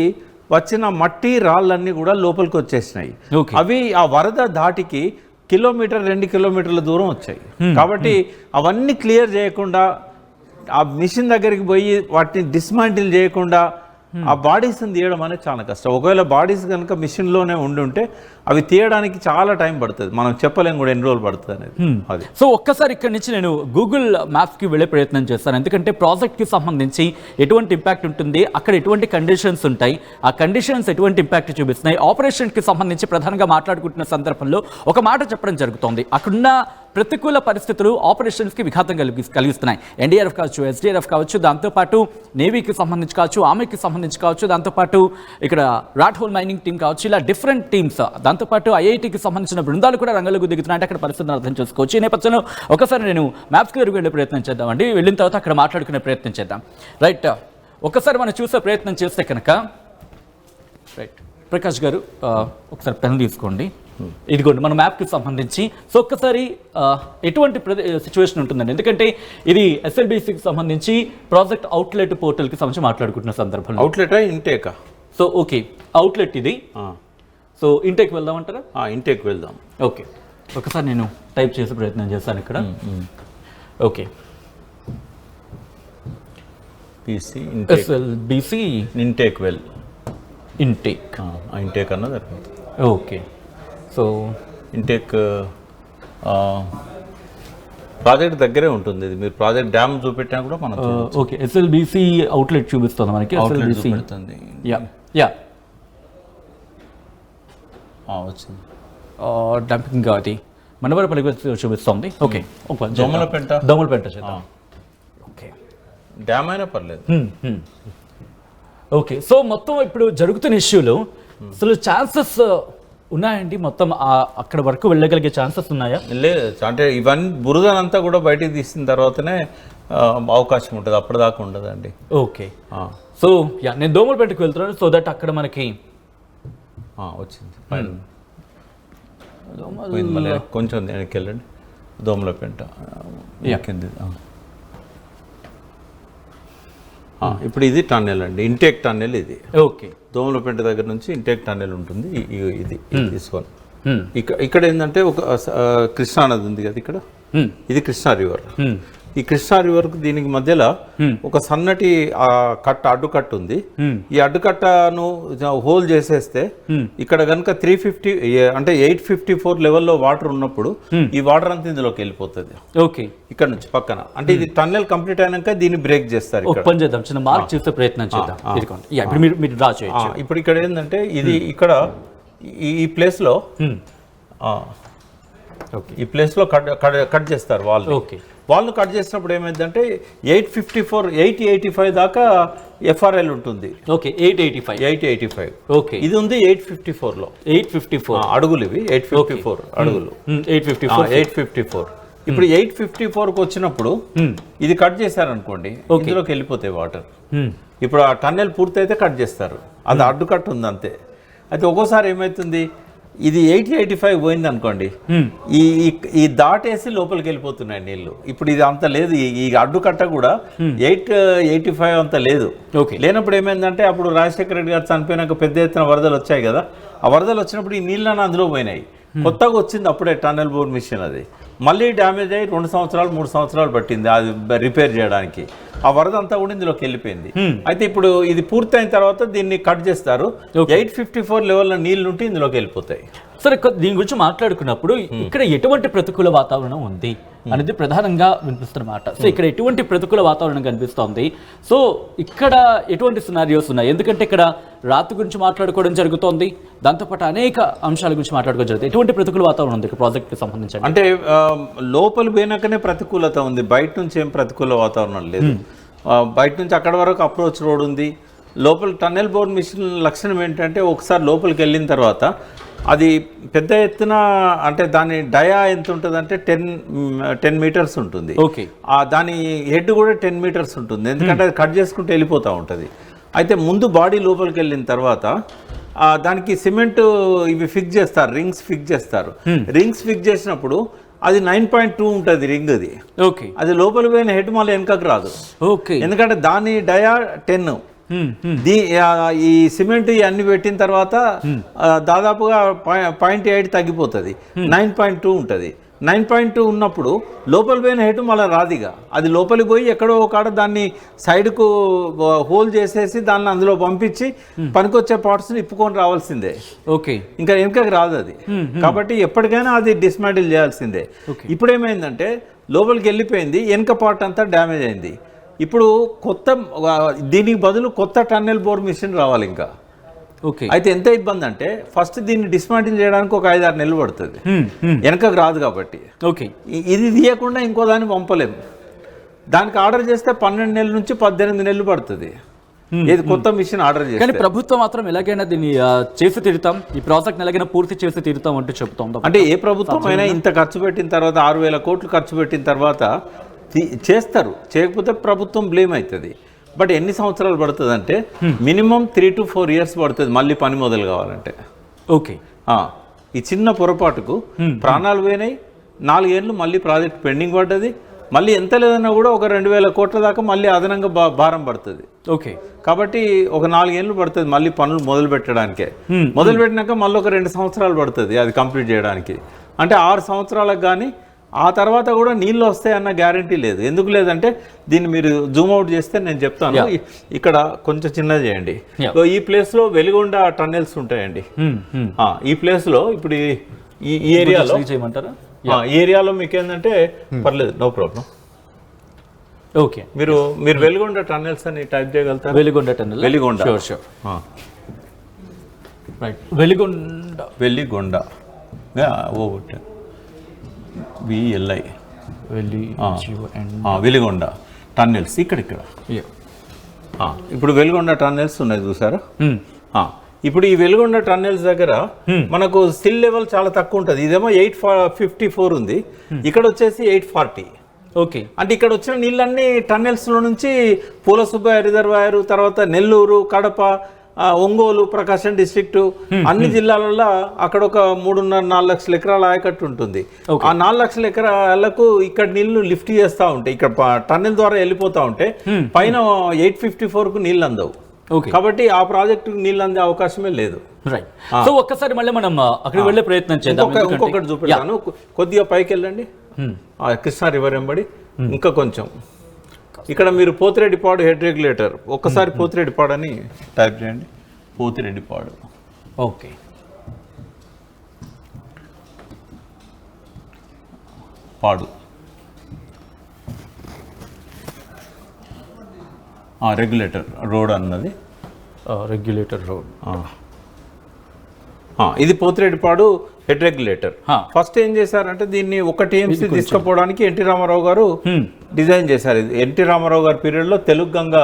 వచ్చిన మట్టి రాళ్ళన్నీ కూడా లోపలికి వచ్చేసినాయి. అవి ఆ వరద ధాటికి 1-2 కిలోమీటర్ల దూరం వచ్చాయి. కాబట్టి అవన్నీ క్లియర్ చేయకుండా, ఆ మిషన్ దగ్గరికి పోయి వాటిని డిస్మాంటిల్ చేయకుండా ఆ బాడీస్ని తీయడం అనేది చాలా కష్టం. ఒకవేళ బాడీస్ కనుక మిషన్లోనే ఉంటే అవి తీయడానికి చాలా టైం పడుతుంది, మనం చెప్పలేం కూడా ఎన్ని రోజులు పడుతుంది అనేది. అది
సో ఒక్కసారి ఇక్కడ నుంచి నేను గూగుల్ మ్యాప్స్కి వెళ్ళే ప్రయత్నం చేస్తాను, ఎందుకంటే ప్రాజెక్ట్కి సంబంధించి ఎటువంటి ఇంపాక్ట్ ఉంటుంది, అక్కడ ఎటువంటి కండిషన్స్ ఉంటాయి, ఆ కండిషన్స్ ఎటువంటి ఇంపాక్ట్ చూపిస్తున్నాయి, ఆపరేషన్కి సంబంధించి ప్రధానంగా మాట్లాడుకుంటున్న సందర్భంలో ఒక మాట చెప్పడం జరుగుతోంది. అక్కడున్న ప్రతికూల పరిస్థితులు ఆపరేషన్స్కి విఘాతం కలిగిస్తున్నాయి. ఎన్డీఆర్ఎఫ్ కావచ్చు, ఎస్డీఆర్ఎఫ్ కావచ్చు, దాంతోపాటు నేవీకి సంబంధించి కావచ్చు, ఆర్మీకి సంబంధించి కావచ్చు, దాంతోపాటు ఇక్కడ రాట్ హోల్ మైనింగ్ టీం కావచ్చు, ఇలా డిఫరెంట్ టీమ్స్, దాంతోపాటు ఐఐటికి సంబంధించిన బృందాలు కూడా రంగంలోకి దిగుతున్నాయంటే అక్కడ పరిస్థితిని అర్థం చేసుకోవచ్చు. ఈ నేపథ్యంలో ఒకసారి నేను మ్యాప్స్కి దగ్గరికి వెళ్ళే ప్రయత్నం చేద్దామండి, వెళ్ళిన తర్వాత అక్కడ మాట్లాడుకునే ప్రయత్నం చేద్దాం. రైట్, ఒకసారి మనం చూసే ప్రయత్నం చేస్తే కనుక, రైట్ ప్రకాష్ గారు ఒకసారి పెన్ తీసుకోండి. ఇదిగోండి మన మ్యాప్కి సంబంధించి. సో ఒక్కసారి ఎటువంటి సిచ్యువేషన్ ఉంటుందండి, ఎందుకంటే ఇది ఎస్ఎల్బిసికి సంబంధించి ప్రాజెక్ట్ అవుట్లెట్ పోర్టల్కి సంబంధించి మాట్లాడుకుంటున్న సందర్భంలో.
అవుట్లెట్ ఇంటేకా?
సో ఓకే, అవుట్లెట్ ఇది. సో ఇంటేక్ వెళ్దామంటారా?
ఇంటేక్ వెళ్దాం.
ఓకే, ఒకసారి నేను టైప్ చేసే ప్రయత్నం చేస్తాను ఇక్కడ. Okay, SLBC
intake well
intake
అన్నది.
ఓకే, సో
ఇంటేక్ ప్రాజెక్ట్ దగ్గరే ఉంటుంది. ఇది మీరు ప్రాజెక్ట్ డ్యామ్ చూపెట్టినా కూడా మనం
ఓకే ఎస్ఎల్బిసి అవుట్లెట్ చూపిస్తుంది మనకి. ఎస్ఎల్బిసి యా యా
వచ్చింది.
డంపింగ్ అది మనవరపల్లి చూపిస్తుంది. ఓకే, దోమలపెంట చేద్దాం. ఓకే,
డ్యామ్ అయినా పర్లేదు.
ఓకే, సో మొత్తం ఇప్పుడు జరుగుతున్న ఇష్యూలో అసలు ఛాన్సెస్ ఉన్నాయండి, మొత్తం అక్కడ వరకు వెళ్ళగలిగే ఛాన్సెస్ ఉన్నాయా?
లేదు, అంటే ఇవన్నీ బురదనంతా కూడా బయటికి తీసిన తర్వాతనే అవకాశం ఉంటుంది, అప్పటిదాకా ఉండదండి.
ఓకే, సో యా నేను దోమలపేటకు వెళ్తున్నాను, సో దట్ అక్కడ మనకి
వచ్చింది. కొంచెం వెనక్కి వెళ్ళండి. దోమలపేట కింది. ఇప్పుడు ఇది టన్నెల్ అండి, ఇంటేక్ టన్నెల్ ఇది.
ఓకే,
దోమలపేట దగ్గర నుంచి ఇంటేక్ టన్నెల్ ఉంటుంది. ఇది తీసుకోవాలి. ఇక్కడ ఏంటంటే ఒక కృష్ణా నది ఉంది కదా ఇక్కడ, ఇది కృష్ణా రివర్. ఈ కృష్ణా రివర్కు దీనికి మధ్యలో ఒక సన్నటి అడ్డుకట్ట ఉంది. ఈ అడ్డుకట్టను హోల్ చేసేస్తే ఇక్కడ కనుక 350 అంటే 854 లెవెల్లో వాటర్ ఉన్నప్పుడు ఈ వాటర్ అంతా ఇందులోకి వెళ్ళిపోతుంది.
ఓకే, ఇక్కడ
నుంచి పక్కన. అంటే ఇది టన్నెల్ కంప్లీట్ అయినాక దీన్ని బ్రేక్ చేస్తారు. ఇప్పుడు ఇక్కడ ఏంటంటే ఇది ఇక్కడ ఈ ప్లేస్ లో కట్ చేస్తారు వాళ్ళు. వాళ్ళు కట్ చేసినప్పుడు ఏమైందంటే 885 దాకా ఎఫ్ఆర్ఎల్ ఉంటుంది.
ఓకే, 885.
ఓకే, ఇది ఉంది 854 లో. 854 అడుగులు, ఇవి 854 అడుగులు. 854. ఇప్పుడు 854కి వచ్చినప్పుడు ఇది కట్ చేశారనుకోండి, ఇందులోకి వెళ్ళిపోతాయి వాటర్. ఇప్పుడు ఆ టన్నెల్ పూర్తయితే కట్ చేస్తారు, అది అడ్డు కట్ ఉంది అంతే. అయితే ఒక్కోసారి ఏమవుతుంది, ఇది 885 పోయింది అనుకోండి, ఈ దాటేసి లోపలికి వెళ్ళిపోతున్నాయి నీళ్లు. ఇప్పుడు ఇది అంత లేదు, ఈ అడ్డుకట్ట కూడా 885 అంత లేదు. లేనప్పుడు ఏమైందంటే అప్పుడు రాజశేఖర రెడ్డి గారు చనిపోయినాక పెద్ద ఎత్తున వరదలు వచ్చాయి కదా, ఆ వరదలు వచ్చినప్పుడు ఈ నీళ్ళని అందులో పోయినాయి. కొత్తగా వచ్చింది అప్పుడే టన్నెల్ బోర్ మిషన్, అది మళ్ళీ డ్యామేజ్ అయ్యి 2 సంవత్సరాలు 3 సంవత్సరాలు పట్టింది అది రిపేర్ చేయడానికి. ఆ వరద అంతా కూడా ఇందులోకి వెళ్ళిపోయింది. అయితే ఇప్పుడు ఇది పూర్తయిన తర్వాత దీన్ని కట్ చేస్తారు, 854 లెవెల్లో నీళ్లు ఉంటే ఇందులోకి వెళ్ళిపోతాయి.
సరే, దీని గురించి మాట్లాడుకున్నప్పుడు ఇక్కడ ఎటువంటి ప్రతికూల వాతావరణం ఉంది అనేది ప్రధానంగా వినిపిస్తున్నమాట. సో ఇక్కడ ఎటువంటి ప్రతికూల వాతావరణం కనిపిస్తోంది, సో ఇక్కడ ఎటువంటి సినారియోస్ ఉన్నాయి, ఎందుకంటే ఇక్కడ రాత్రి గురించి మాట్లాడుకోవడం జరుగుతోంది, దాంతోపాటు అనేక అంశాల గురించి మాట్లాడుకోవడం జరుగుతుంది. ఎటువంటి ప్రతికూల వాతావరణం ఉంది ప్రాజెక్ట్కి సంబంధించి?
అంటే లోపల పోయినాకనే ప్రతికూలత ఉంది, బయట నుంచి ఏం ప్రతికూల వాతావరణం లేదు. బయట నుంచి అక్కడ వరకు అప్రోచ్ రోడ్ ఉంది. లోపల టన్నెల్ బోర్ మిషన్ లక్షణం ఏంటంటే ఒకసారి లోపలికి వెళ్ళిన తర్వాత అది పెద్ద ఎత్తున, అంటే దాని డయా ఎంత ఉంటుంది అంటే 10 మీటర్స్ ఉంటుంది.
ఓకే,
దాని హెడ్ కూడా 10 మీటర్స్ ఉంటుంది, ఎందుకంటే అది కట్ చేసుకుంటూ వెళ్ళిపోతూ ఉంటుంది. అయితే ముందు బాడీ లోపలికి వెళ్ళిన తర్వాత దానికి సిమెంట్ ఇవి ఫిక్స్ చేస్తారు, రింగ్స్ ఫిక్స్ చేస్తారు. రింగ్స్ ఫిక్స్ చేసినప్పుడు అది 9.2 ఉంటుంది రింగ్. అది
ఓకే,
అది లోపలికి పోయిన హెడ్ మళ్ళీ వెనకకు రాదు.
ఓకే,
ఎందుకంటే దాని డయా 10. ఈ సిమెంట్ అన్ని పెట్టిన తర్వాత దాదాపుగా 0.8 తగ్గిపోతుంది, 9.2 ఉంటుంది. 9.2 ఉన్నప్పుడు లోపల పోయిన హెడ్ మళ్ళీ రాదిగా, అది లోపలికి పోయి ఎక్కడో ఒక దాన్ని సైడ్కు హోల్ చేసేసి దాన్ని అందులో పంపించి పనికొచ్చే పార్ట్స్ని ఇప్పుకొని రావాల్సిందే.
ఓకే,
ఇంకా వెనుకకి రాదు అది. కాబట్టి ఎప్పటికైనా అది డిస్మాంటిల్ చేయాల్సిందే. ఇప్పుడు ఏమైందంటే లోపలికి వెళ్ళిపోయింది, వెనుక పార్ట్ అంతా డ్యామేజ్ అయింది. ఇప్పుడు దీనికి బదులు కొత్త టన్నెల్ బోర్ మిషన్ రావాలి ఇంకా.
ఓకే,
అయితే ఎంత ఇబ్బంది అంటే ఫస్ట్ దీన్ని డిస్మాంటిల్ చేయడానికి ఒక 5-6 నెలలు పడుతుంది, వెనకకు రాదు కాబట్టి.
ఓకే,
ఇది తీయకుండా ఇంకో దాన్ని పంపలేము. దానికి ఆర్డర్ చేస్తే 12 నెలల నుంచి 18 నెలలు పడుతుంది, ఏది కొత్త మిషన్ ఆర్డర్ చేస్తే.
కానీ ప్రభుత్వం మాత్రం ఎలాగైనా దీన్ని చేసి తీరుతాం, ఈ ప్రాజెక్ట్ ఎలాగైనా పూర్తి చేసి తీరుతాం అంటే చెప్తాం.
అంటే ఏ ప్రభుత్వం అయినా ఇంత ఖర్చు పెట్టిన తర్వాత 6,000 కోట్లు ఖర్చు పెట్టిన తర్వాత చేస్తారు, చేయకపోతే ప్రభుత్వం బ్లేమ్ అవుతుంది. బట్ ఎన్ని సంవత్సరాలు పడుతుంది అంటే మినిమం 3 to 4 years పడుతుంది మళ్ళీ పని మొదలు కావాలంటే.
ఓకే,
ఈ చిన్న పొరపాటుకు ప్రాణాలు పోయినాయి, 4 ఏళ్ళు మళ్ళీ ప్రాజెక్ట్ పెండింగ్ పడ్డది. మళ్ళీ ఎంత లేదన్నా కూడా ఒక 2,000 కోట్ల దాకా మళ్ళీ అదనంగా భారం పడుతుంది.
ఓకే,
కాబట్టి ఒక 4 ఏళ్ళు పడుతుంది మళ్ళీ పనులు మొదలు పెట్టడానికే. మొదలు పెట్టినాక మళ్ళీ ఒక 2 సంవత్సరాలు పడుతుంది అది కంప్లీట్ చేయడానికి. అంటే 6 సంవత్సరాలకు కానీ ఆ తర్వాత కూడా నీళ్ళు వస్తాయన్న గ్యారంటీ లేదు. ఎందుకు లేదంటే దీన్ని మీరు జూమ్ అవుట్ చేస్తే నేను చెప్తాను. ఇక్కడ కొంచెం చిన్నది చేయండి. ఈ ప్లేస్లో వెలిగొండ టన్నెల్స్ ఉంటాయండి. ఈ ప్లేస్లో ఇప్పుడు ఈ ఏరియాలో
చేయమంటారా?
ఈ ఏరియాలో మీకు ఏంటంటే పర్లేదు, నో ప్రాబ్లం.
ఓకే,
మీరు వెలిగొండ టన్నెల్స్ అని టైప్ చేయగలుగుతారు.
Veligonda tunnel,
Veligonda, Veligonda okay, VLI Veligonda tunnels ఇక్కడ. ఇప్పుడు వెలిగొండ టన్నెల్స్ ఉన్నాయి చూసారా. ఇప్పుడు ఈ వెలిగొండ టన్నెల్స్ దగ్గర మనకు సిల్ లెవెల్ చాలా తక్కువ ఉంటుంది. ఇదేమో 854 ఉంది, ఇక్కడ వచ్చేసి 840.
ఓకే, అంటే
ఇక్కడ వచ్చిన నీళ్ళన్నీ టన్నెల్స్లో నుంచి పూల సుబ్బయ్య రిజర్వాయర్, తర్వాత నెల్లూరు, కడప, ఒంగోలు, ప్రకాశం డిస్ట్రిక్ట్ అన్ని జిల్లాలలో అక్కడ ఒక 3.5-4 లక్షల ఎకరాల ఆయకట్టు ఉంటుంది. ఆ 4 లక్షల ఎకరాలకు ఇక్కడ నీళ్లు లిఫ్ట్ చేస్తూ ఉంటాయి, ఇక్కడ టన్నెల్ ద్వారా వెళ్ళిపోతూ ఉంటే పైన 854కు నీళ్ళు అందవు. కాబట్టి ఆ ప్రాజెక్టుకు నీళ్ళు అందే అవకాశమే లేదు.
రైట్. సో ఒక్కసారి మళ్ళీ మనం అక్కడికి వెళ్ళే ప్రయత్నం చేద్దాం.
ఇంకొకటి చూపెడతాను, కొద్దిగా పైకి వెళ్ళండి. కృష్ణా రివర్ వెంబడి ఇంకా కొంచెం ఇక్కడ మీరు పోతిరెడ్డిపాడు హెడ్ రెగ్యులేటర్, ఒక్కసారి పోతిరెడ్డిపాడు అని టైప్ చేయండి. పోతిరెడ్డిపాడు,
ఓకే,
పాడు రెగ్యులేటర్ రోడ్ అన్నది,
రెగ్యులేటర్ రోడ్.
ఇది పోతిరెడ్డిపాడు హెడ్ రెగ్యులేటర్. ఫస్ట్ ఏం చేశారంటే దీన్ని 1 TMC తీసుకుపోవడానికి ఎన్టీ రామారావు గారు డిజైన్ చేశారు. ఇది ఎన్టీ రామారావు గారి పీరియడ్లో తెలుగు గంగ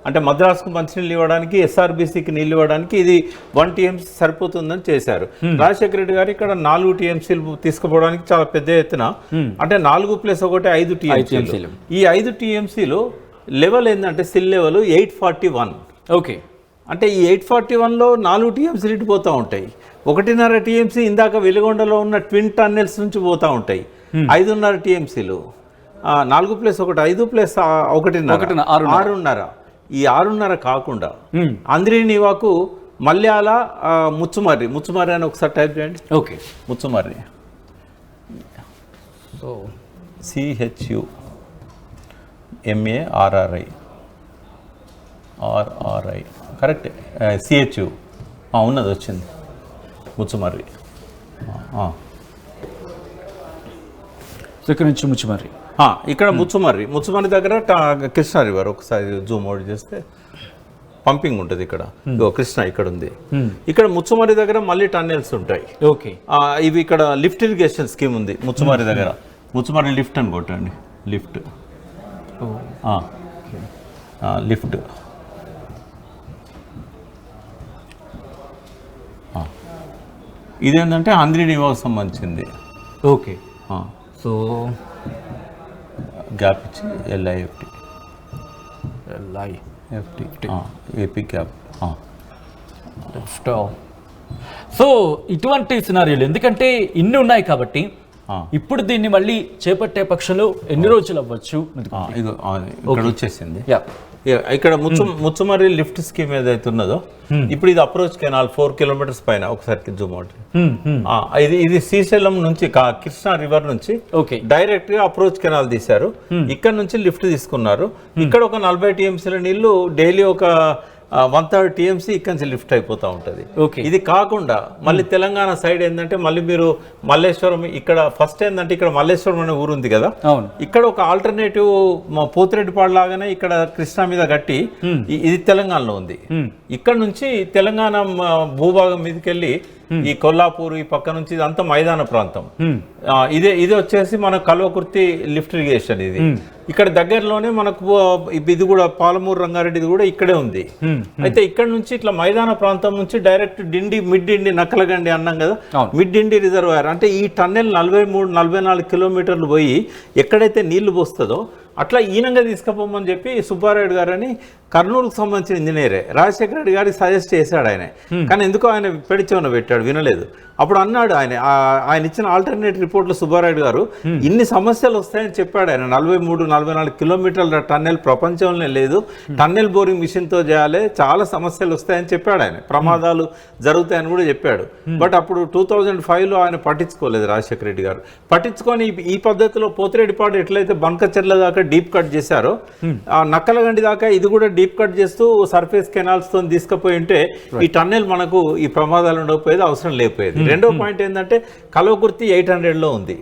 అంటే మద్రాసుకు మంచినీళ్ళు ఇవ్వడానికి, SRBCకి నీళ్ళు ఇవ్వడానికి ఇది 1 TMC సరిపోతుందని చేశారు. రాజశేఖర రెడ్డి గారు ఇక్కడ 4 TMCలు తీసుకుపోవడానికి చాలా పెద్ద ఎత్తున, అంటే 4 + 1 5 TMCలు. ఈ 5 TMCలు లెవెల్ ఏంటంటే సిల్ లెవెల్ 841.
ఓకే,
అంటే ఈ 841లో 4 TMCలు ఇటుపోతూ ఉంటాయి. 1.5 TMC ఇందాక వెలిగొండలో ఉన్న ట్విన్ టన్నెల్స్ నుంచి పోతూ ఉంటాయి. 5.5 TMCలు, 4 + 1 5 + 1.5 6.5. ఈ 6.5 కాకుండా అంద్రినీవాకు, మల్యాల, ముచ్చుమర్రి అని ఒకసారి టైప్ చేయండి.
Okay,
Muchumarri, CHUMARRI correct, CHU ఉన్నది వచ్చింది, ముచ్చుమర్రి.
ఇక్కడ నుంచి ముచ్చుమర్రి,
ఇక్కడ ముచ్చుమర్రి దగ్గర కృష్ణా రివర్. ఒకసారి జూమ్ అవుట్ చేస్తే పంపింగ్ ఉంటుంది ఇక్కడ. కృష్ణ ఇక్కడ ఉంది. ఇక్కడ ముచ్చుమర్రి దగ్గర మళ్ళీ టన్నెల్స్ ఉంటాయి.
ఓకే,
ఇవి ఇక్కడ లిఫ్ట్ ఇరిగేషన్ స్కీమ్ ఉంది ముచ్చుమర్రి దగ్గర. ముచ్చుమర్రి లిఫ్ట్ అని కొట్టండి, లిఫ్ట్ లిఫ్ట్. ఇదేంటంటే అంద్రినీవాకు సంబంధించింది.
ఓకే, సో
గ్యాప్ ఇచ్చి LIFT ఏపీ గ్యాప్.
సో ఇటువంటి సినారియోలు ఎందుకంటే ఇన్ని ఉన్నాయి కాబట్టి ఇప్పుడు దీన్ని మళ్ళీ చేపట్టే పక్షంలో ఎన్ని రోజులు అవ్వచ్చు?
ఇక్కడ వచ్చేసింది. ఇక్కడ ముచ్చుమర్రి లిఫ్ట్ స్కీమ్ ఏదైతే ఉన్నదో ఇప్పుడు ఇది అప్రోచ్ కెనాల్ 4 కిలోమీటర్స్ పైన ఒకసారి జూమ్ అవుట్ ఇది శ్రీశైలం నుంచి కృష్ణా రివర్ నుంచి డైరెక్ట్ గా అప్రోచ్ కెనాల్ తీశారు. ఇక్కడ నుంచి లిఫ్ట్ తీసుకున్నారు. ఇక్కడ ఒక 40 టీఎంసీల నీళ్లు డైలీ ఒక 1/3 టీఎంసీ ఇక్కడ నుంచి లిఫ్ట్ అయిపోతూ ఉంటుంది. ఇది కాకుండా మళ్ళీ తెలంగాణ సైడ్ ఏంటంటే మళ్ళీ మీరు మల్లేశ్వరం ఇక్కడ ఫస్ట్ ఏంటంటే ఇక్కడ మల్లేశ్వరం అనే ఊరు ఉంది కదా, ఇక్కడ ఒక ఆల్టర్నేటివ్ పోతిరెడ్డిపాడు లాగానే ఇక్కడ కృష్ణా మీద కట్టి ఇది తెలంగాణలో ఉంది. ఇక్కడ నుంచి తెలంగాణ భూభాగం మీదకి వెళ్ళి ఈ కొల్లాపూర్ ఈ పక్క నుంచి ఇదంతా మైదాన ప్రాంతం. ఇది వచ్చేసి మన కల్వకుర్తి లిఫ్ట్ ఇరిగేషన్. ఇది ఇక్కడ దగ్గరలోనే మనకు ఇది కూడా పాలమూరు రంగారెడ్డిది కూడా ఇక్కడే ఉంది. అయితే ఇక్కడ నుంచి ఇట్లా మైదాన ప్రాంతం నుంచి డైరెక్ట్ మిడ్ డిండి నక్కలగండి అన్నాం కదా, మిడ్ డిండి రిజర్వాయర్ అంటే ఈ టన్నెల్ 43-44 కిలోమీటర్లు పోయి ఎక్కడైతే నీళ్లు పోస్తుందో అట్లా ఈనంగా తీసుకుపోమని చెప్పి సుబ్బారెడ్డి గారు అని కర్నూలుకు సంబంధించిన ఇంజనీరే రాజశేఖర రెడ్డి గారికి సజెస్ట్ చేశాడు ఆయన. కానీ ఎందుకో ఆయన పెడిచేమన్న పెట్టాడు, వినలేదు. అప్పుడు అన్నాడు ఆయన ఇచ్చిన ఆల్టర్నేట్ రిపోర్ట్లో సుబ్బారెడ్డి గారు ఇన్ని సమస్యలు వస్తాయని చెప్పాడు ఆయన. 43-44 కిలోమీటర్ల టన్నెల్ ప్రపంచంలోనే లేదు, టన్నెల్ బోరింగ్ మిషన్తో చేయాలి, చాలా సమస్యలు వస్తాయని చెప్పాడు ఆయన, ప్రమాదాలు జరుగుతాయని కూడా చెప్పాడు. బట్ అప్పుడు 2005లో ఆయన పట్టించుకోలేదు రాజశేఖర రెడ్డి గారు. పట్టించుకొని ఈ పద్ధతిలో పోతిరెడ్డిపాడు ఎట్లయితే బంకచెర్ల దాకా డీప్ కట్ చేశారో నక్కలగండి దాకా ఇది కూడా డీప్ కట్ చేస్తూ సర్ఫేస్ కెనాల్స్ తో తీసుకుపోయి ఉంటే ఈ టన్నెల్ మనకు ఈ ప్రమాదాలు ఉండకపోయేది, అవసరం లేకపోయేది. రెండో పాయింట్ ఏంటంటే కల్వకుర్తి 800లో ఉంది,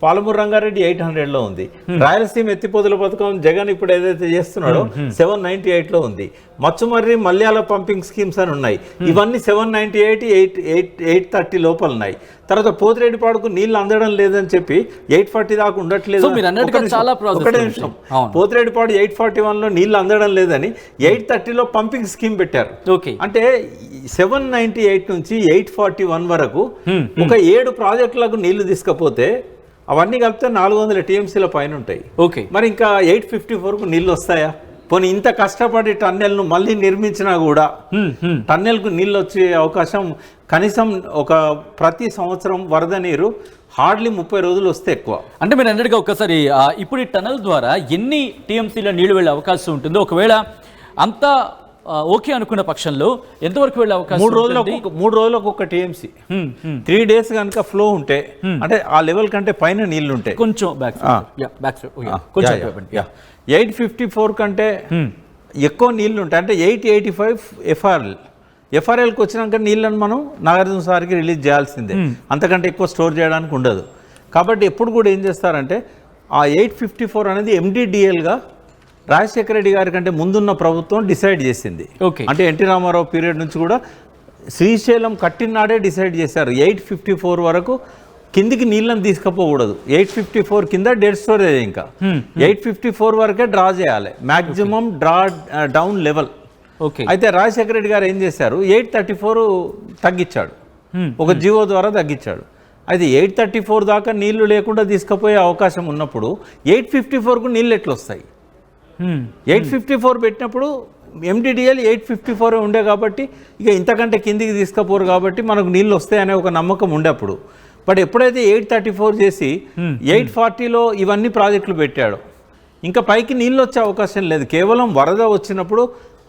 పాలమూరు రంగారెడ్డి 800లో ఉంది. రాయలసీమ ఎత్తిపోతుల పథకం జగన్ ఇప్పుడు ఏదైతే చేస్తున్నాడో 798లో ఉంది. మచ్చుమర్రి మల్యాల పంపింగ్ స్కీమ్స్ అని ఉన్నాయి, ఇవన్నీ 798, 830 లోపల ఉన్నాయి. తర్వాత పోతిరెడ్డిపాడుకు నీళ్లు అందడం లేదని చెప్పి 840 దాకా ఉండట్లేదు. ఒకటే నిమిషం, పోతిరెడ్డిపాడు 841లో నీళ్లు అందడం లేదని 830లో పంపింగ్ స్కీమ్ పెట్టారు. అంటే 798 నుంచి 841 వరకు ఒక 7 ప్రాజెక్టులకు నీళ్లు తీసుకపోతే అవన్నీ కలిపితే 400 టీఎంసీల పైన ఉంటాయి. మరి ఇంకా 854కు నీళ్ళు వస్తాయా? పోనీ ఇంత కష్టపడి టన్నెల్ను మళ్ళీ నిర్మించినా కూడా టన్నెల్కు నీళ్ళు వచ్చే అవకాశం కనీసం ప్రతి సంవత్సరం వరద నీరు హార్డ్లీ 30 రోజులు వస్తే ఎక్కువ.
అంటే మీరు అన్నట్టుగా ఒక్కసారి ఇప్పుడు ఈ టన్నెల్ ద్వారా ఎన్ని టీఎంసీల నీళ్లు వెళ్ళే అవకాశం ఉంటుందో, ఒకవేళ అంతా ఓకే అనుకున్న పక్షంలో ఎంతవరకు వెళ్ళే అవకాశం?
3 రోజులకు ఒక టీఎంసీ, 3 days కనుక ఫ్లో ఉంటే అంటే ఆ లెవెల్ కంటే పైన నీళ్లు ఉంటాయి.
కొంచెం
854 కంటే ఎక్కువ నీళ్లు ఉంటాయి. అంటే 885 ఎఫ్ఆర్ఎల్కి వచ్చినాక నీళ్ళని మనం నాగార్జున సార్కి రిలీజ్ చేయాల్సిందే, అంతకంటే ఎక్కువ స్టోర్ చేయడానికి ఉండదు. కాబట్టి ఎప్పుడు కూడా ఏం చేస్తారంటే ఆ 854 అనేది MDDLగా రాజశేఖర రెడ్డి గారి కంటే ముందున్న ప్రభుత్వం డిసైడ్ చేసింది. అంటే ఎన్టీ రామారావు పీరియడ్ నుంచి కూడా శ్రీశైలం కట్టినాడే డిసైడ్ చేశారు 854 వరకు కిందికి నీళ్ళని తీసుకుపోకూడదు. 854 కింద డెడ్ స్టోరేజ్, ఇంకా 854 వరకే డ్రా చేయాలి, మ్యాక్సిమం డ్రా డౌన్ లెవెల్. అయితే రాజశేఖర రెడ్డి గారు ఏం చేశారు, 834 తగ్గించాడు, ఒక జీవో ద్వారా తగ్గించాడు. అయితే 834 దాకా నీళ్లు లేకుండా తీసుకుపోయే అవకాశం ఉన్నప్పుడు 854కు నీళ్ళు ఎట్లా వస్తాయి? 854 పెట్టినప్పుడు MDDL 854 ఉండే కాబట్టి ఇక ఇంతకంటే కిందికి తీసుకుపోరు కాబట్టి మనకు నీళ్ళు వస్తాయనే ఒక నమ్మకం ఉండేప్పుడు. బట్ ఎప్పుడైతే 834 చేసి 840లో ఇవన్నీ ప్రాజెక్టులు పెట్టాడు, ఇంకా పైకి నీళ్ళు వచ్చే అవకాశం లేదు. కేవలం వరద వచ్చినప్పుడు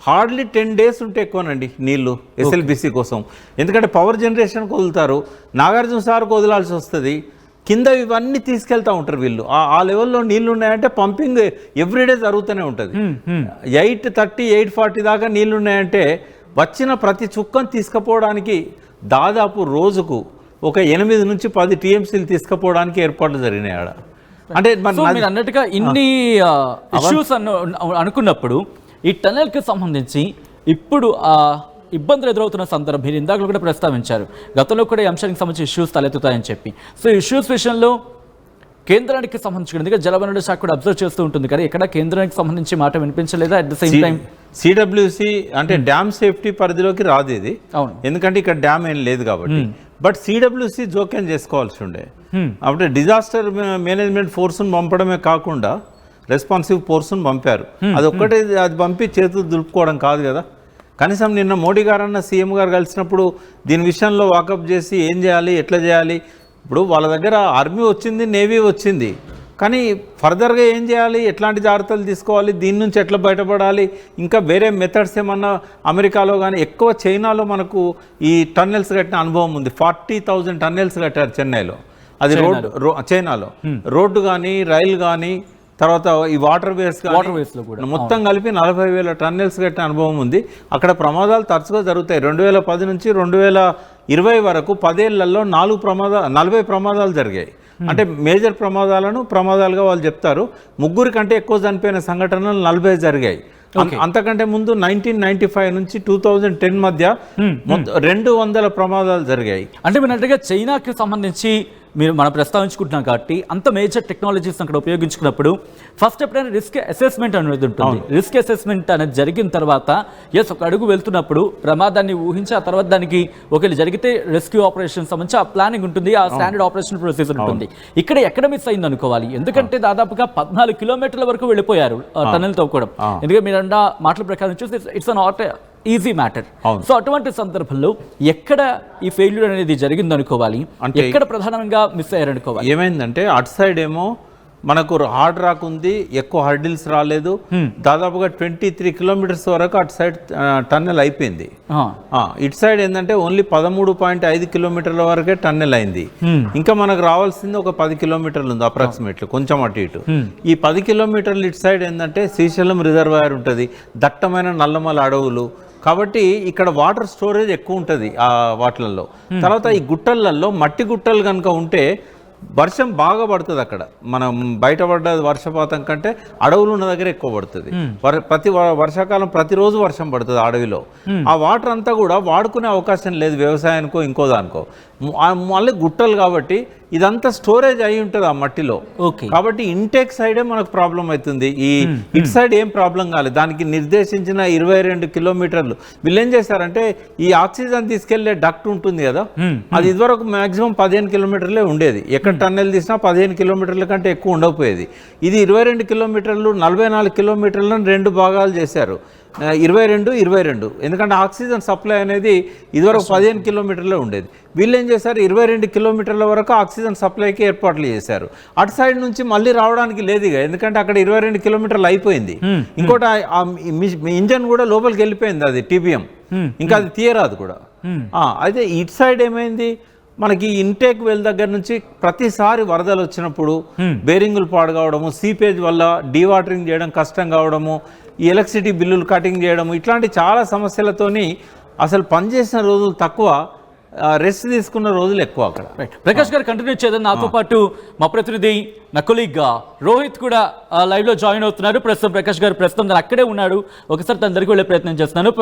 హార్డ్లీ 10 days ఉంటే ఎక్కువనండి నీళ్ళు SLBC కోసం. ఎందుకంటే పవర్ జనరేషన్కి వదులుతారు, నాగార్జున సార్కి వదలాల్సి వస్తుంది, కింద ఇవన్నీ తీసుకెళ్తూ ఉంటారు వీళ్ళు. ఆ లెవెల్లో నీళ్లు ఉన్నాయంటే పంపింగ్ ఎవ్రీడే జరుగుతూనే ఉంటుంది. 830, 840 దాకా నీళ్లు ఉన్నాయంటే వచ్చిన ప్రతి చుక్కను తీసుకుపోవడానికి దాదాపు రోజుకు ఒక 8 నుంచి 10 టీఎంసీలు తీసుకుపోవడానికి ఏర్పాట్లు జరిగినాయి ఆడ. అంటే
మీరు అన్నట్టుగా ఇన్ని ఇష్యూస్ అనుకున్నప్పుడు ఈ టనెల్కి సంబంధించి ఇప్పుడు ఇబ్బందులు ఎదురవుతున్న సందర్భం మీరు ఇందాక కూడా ప్రస్తావించారు, గతంలో కూడా ఈ అంశానికి సంబంధించి ఇష్యూస్ తలెత్తుతాయని చెప్పి. సో ఇష్యూస్ విషయంలో కేంద్రానికి సంబంధించి జలవనరుల శాఖ కూడా అబ్జర్వ్ చేస్తూ ఉంటుంది కానీ ఎక్కడ కేంద్రానికి సంబంధించి మాట వినిపించలేదా? At the same time
CWC అంటే డ్యామ్ సేఫ్టీ పరిధిలోకి రాదు ఇది, ఎందుకంటే ఇక్కడ డ్యామ్ ఏం లేదు కాబట్టి. బట్ CWC జోక్యం చేసుకోవాల్సి ఉండే. అప్పుడు డిజాస్టర్ మేనేజ్మెంట్ ఫోర్స్ను పంపడమే కాకుండా రెస్పాన్సివ్ ఫోర్స్ను పంపారు. అది పంపి చేతులు దులుపుకోవడం కాదు కదా. కనీసం నిన్న మోడీ గారన్న సీఎం గారు కలిసినప్పుడు దీని విషయంలో వాకప్ చేసి ఏం చేయాలి, ఎట్లా చేయాలి, ఇప్పుడు వాళ్ళ దగ్గర ఆర్మీ వచ్చింది, నేవీ వచ్చింది, కానీ ఫర్దర్గా ఏం చేయాలి, ఎట్లాంటి జాగ్రత్తలు తీసుకోవాలి, దీని నుంచి ఎట్లా బయటపడాలి, ఇంకా వేరే మెథడ్స్ ఏమన్నా అమెరికాలో కానీ ఎక్కువ చైనాలో మనకు ఈ టన్నెల్స్ కట్టిన అనుభవం ఉంది. 40,000 టన్నెల్స్ కట్టారు చెన్నైలో. అది చైనాలో రోడ్డు కానీ రైలు కానీ తర్వాత ఈ వాటర్ వేస్ మొత్తం కలిపి 40,000 టన్నెల్స్ కట్టిన అనుభవం ఉంది. అక్కడ ప్రమాదాలు తరచుగా జరుగుతాయి. 2010 నుంచి 2020 వరకు 10 ఏళ్లలో 40 ప్రమాదాలు జరిగాయి. అంటే మేజర్ ప్రమాదాలుగా వాళ్ళు చెప్తారు. 3 కంటే ఎక్కువ చనిపోయిన సంఘటనలు 40 జరిగాయి. అంతకంటే ముందు 1995 నుంచి 2010 మధ్య 200 ప్రమాదాలు జరిగాయి.
అంటే మీరు అన్నట్టుగా చైనాకి సంబంధించి మనం ప్రస్తావించుకుంటున్నాం కాబట్టి అంత మేజర్ టెక్నాలజీస్ అక్కడ ఉపయోగించుకున్నప్పుడు ఫస్ట్ ఎప్పుడైనా రిస్క్ అసెస్మెంట్ అనేది ఉంటుంది. రిస్క్ అసెస్మెంట్ అనేది జరిగిన తర్వాత ఒక అడుగు వెళ్తున్నప్పుడు ప్రమాదాన్ని ఊహించి ఆ తర్వాత దానికి ఒకవేళ జరిగితే రెస్క్యూ ఆపరేషన్ సంబంధించి ఆ ప్లానింగ్ ఉంటుంది, ఆ స్టాండర్డ్ ఆపరేషన్ ప్రొసీజర్ ఉంటుంది. ఇక్కడ ఎక్కడ మిస్ అయింది అనుకోవాలి, ఎందుకంటే దాదాపుగా 14 కిలోమీటర్ల వరకు వెళ్ళిపోయారు టనెల్ తవ్వుకోవడం. ఎందుకంటే మీరు అన్న మాటల ప్రకారం చూస్తే it's not easy matter. So అటువంటి సందర్భంలో ఎక్కడ ఈ ఫెయిల్యూర్ అనేది జరిగింది అనుకోవాలి, ఎక్కడ ప్రధానంగా మిస్ అయ్యారు అనుకోవాలి?
ఏమైందంటే అటు సైడ్ ఏమో మనకు హార్డ్ రాక్ ఉంది, ఎక్కువ హర్డిల్స్ రాలేదు. దాదాపుగా 23 కిలోమీటర్స్ వరకు అటు సైడ్ టన్నెల్ అయిపోయింది. ఇటు సైడ్ ఏంటంటే ఓన్లీ 13.5 కిలోమీటర్ల వరకే టన్నెల్ అయింది. ఇంకా మనకు రావాల్సింది ఒక 10 కిలోమీటర్లు ఉంది అప్రాక్సిమేట్లీ, కొంచెం అటు ఇటు. ఈ 10 కిలోమీటర్లు ఇటు సైడ్ ఏంటంటే శ్రీశైలం రిజర్వాయర్ ఉంటుంది, దట్టమైన నల్లమల అడవులు. కాబట్టి ఇక్కడ వాటర్ స్టోరేజ్ ఎక్కువ ఉంటుంది ఆ వాటిలలో. తర్వాత ఈ గుట్టలలో మట్టి గుట్టలు కనుక ఉంటే వర్షం బాగా పడుతుంది అక్కడ. మనం బయటపడ్డ వర్షపాతం కంటే అడవులు ఉన్న దగ్గర ఎక్కువ పడుతుంది. వర్షాకాలం ప్రతిరోజు వర్షం పడుతుంది అడవిలో. ఆ వాటర్ అంతా కూడా వాడుకునే అవకాశం లేదు వ్యవసాయానికో ఇంకో దానికో. మళ్ళీ గుట్టలు కాబట్టి ఇదంతా స్టోరేజ్ అయి ఉంటుంది ఆ మట్టిలో. కాబట్టి ఇంటేక్ సైడే మనకు ప్రాబ్లం అవుతుంది. ఈ ఇటు సైడ్ ఏం ప్రాబ్లం కాలేదు. దానికి నిర్దేశించిన 22 కిలోమీటర్లు వీళ్ళు ఏం చేశారంటే ఈ ఆక్సిజన్ తీసుకెళ్లే డక్ట్ ఉంటుంది కదా, అది ఇదివరకు మాక్సిమం 15 కిలోమీటర్లే ఉండేది. ఎక్కడ టన్నెల్ తీసినా 15 కిలోమీటర్ల కంటే ఎక్కువ ఉండకపోయేది. ఇది 22 కిలోమీటర్లు 44 కిలోమీటర్లను 2 భాగాలు చేశారు. 22 ఎందుకంటే ఆక్సిజన్ సప్లై అనేది ఇదివరకు 15 కిలోమీటర్లే ఉండేది. వీళ్ళు ఏం చేశారు, 22 కిలోమీటర్ల వరకు ఆక్సిజన్ సప్లైకి ఏర్పాట్లు చేశారు. అటు సైడ్ నుంచి మళ్ళీ రావడానికి లేదు ఇక, ఎందుకంటే అక్కడ 22 కిలోమీటర్లు అయిపోయింది. ఇంకోటి ఇంజన్ కూడా లోపలికి వెళ్ళిపోయింది, అది TBM, ఇంకా అది తీయరాదు కూడా. అయితే ఇటు సైడ్ ఏమైంది, మనకి ఇంటేక్ వెల్ దగ్గర నుంచి ప్రతిసారి వరదలు వచ్చినప్పుడు బేరింగులు పాడు కావడము, సీపేజ్ వల్ల డీవాటరింగ్ చేయడం కష్టం కావడము, ఈ ఎలక్ట్రిసిటీ బిల్లులు కటింగ్ చేయడము, ఇట్లాంటి చాలా సమస్యలతోని అసలు పనిచేసిన రోజులు తక్కువ, రెస్ట్ తీసుకున్న రోజులు ఎక్కువ అక్కడ.
ప్రకాష్ గారు కంటిన్యూ చేద్దాం. నాతో పాటు మా ప్రతినిధి నా కొలీగ్ రోహిత్ కూడా లైవ్ లో జాయిన్ అవుతున్నారు. ప్రస్తుతం ప్రకాష్ గారు ప్రస్తుతం అక్కడే ఉన్నాడు. ఒకసారి తన దగ్గరికి వెళ్ళే ప్రయత్నం చేస్తున్నాను.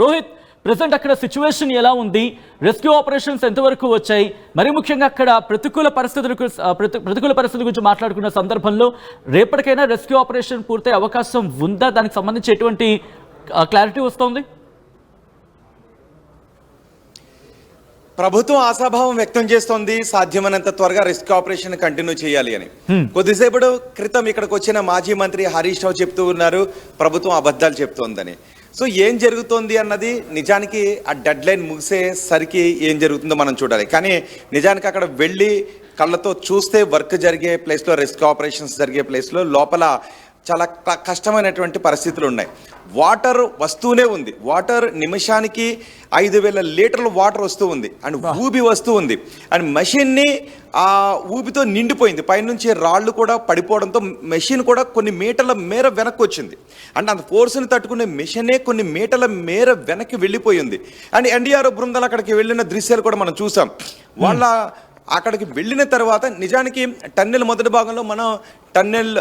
రోహిత్, ప్రెసెంట్ అక్కడ సిచ్యువేషన్ ఎలా ఉంది? రెస్క్యూ ఆపరేషన్స్ ఎంతవరకు వచ్చాయి? మరి ముఖ్యంగా అక్కడ ప్రతికూల పరిస్థితుల గురించి మాట్లాడుకున్న సందర్భంలో రేపటికైనా రెస్క్యూ ఆపరేషన్ పూర్తయ్యే అవకాశం ఉందా? దానికి సంబంధించి ఎటువంటి క్లారిటీ వస్తుంది?
ప్రభుత్వం ఆశాభావం వ్యక్తం చేస్తోంది సాధ్యమైనంత త్వరగా రెస్క్యూ ఆపరేషన్ కంటిన్యూ చేయాలి అని. కొద్దిసేపటి క్రితం ఇక్కడికి వచ్చిన మాజీ మంత్రి హరీష్ రావు చెప్తూ ఉన్నారు ప్రభుత్వం అబద్ధాలు చెప్తోందని. సో ఏం జరుగుతోంది అన్నది నిజానికి ఆ డెడ్ లైన్ ముగిసేసరికి ఏం జరుగుతుందో మనం చూడాలి. కానీ నిజానికి అక్కడ వెళ్ళి కళ్ళతో చూస్తే వర్క్ జరిగే ప్లేస్లో, రెస్క్యూ ఆపరేషన్స్ జరిగే ప్లేస్లో లోపల చాలా కష్టమైనటువంటి పరిస్థితులు ఉన్నాయి. వాటర్ వస్తూనే ఉంది. వాటర్ నిమిషానికి 5,000 లీటర్ల వాటర్ వస్తూ ఉంది అండ్ ఊబి వస్తూ ఉంది అండ్ మెషిన్ని ఆ ఊబితో నిండిపోయింది. పైనుంచి రాళ్ళు కూడా పడిపోవడంతో మెషిన్ కూడా కొన్ని మీటర్ల మేర వెనక్కి వచ్చింది. అంటే అంత ఫోర్స్ని తట్టుకునే మెషినే కొన్ని మీటర్ల మేర వెనక్కి వెళ్ళిపోయింది. అండ్ NDRF బృందాలు అక్కడికి వెళ్ళిన దృశ్యాలు కూడా మనం చూసాం. వాళ్ళ అక్కడికి వెళ్ళిన తర్వాత నిజానికి టన్నెల్ మొదటి భాగంలో మనం టన్నెల్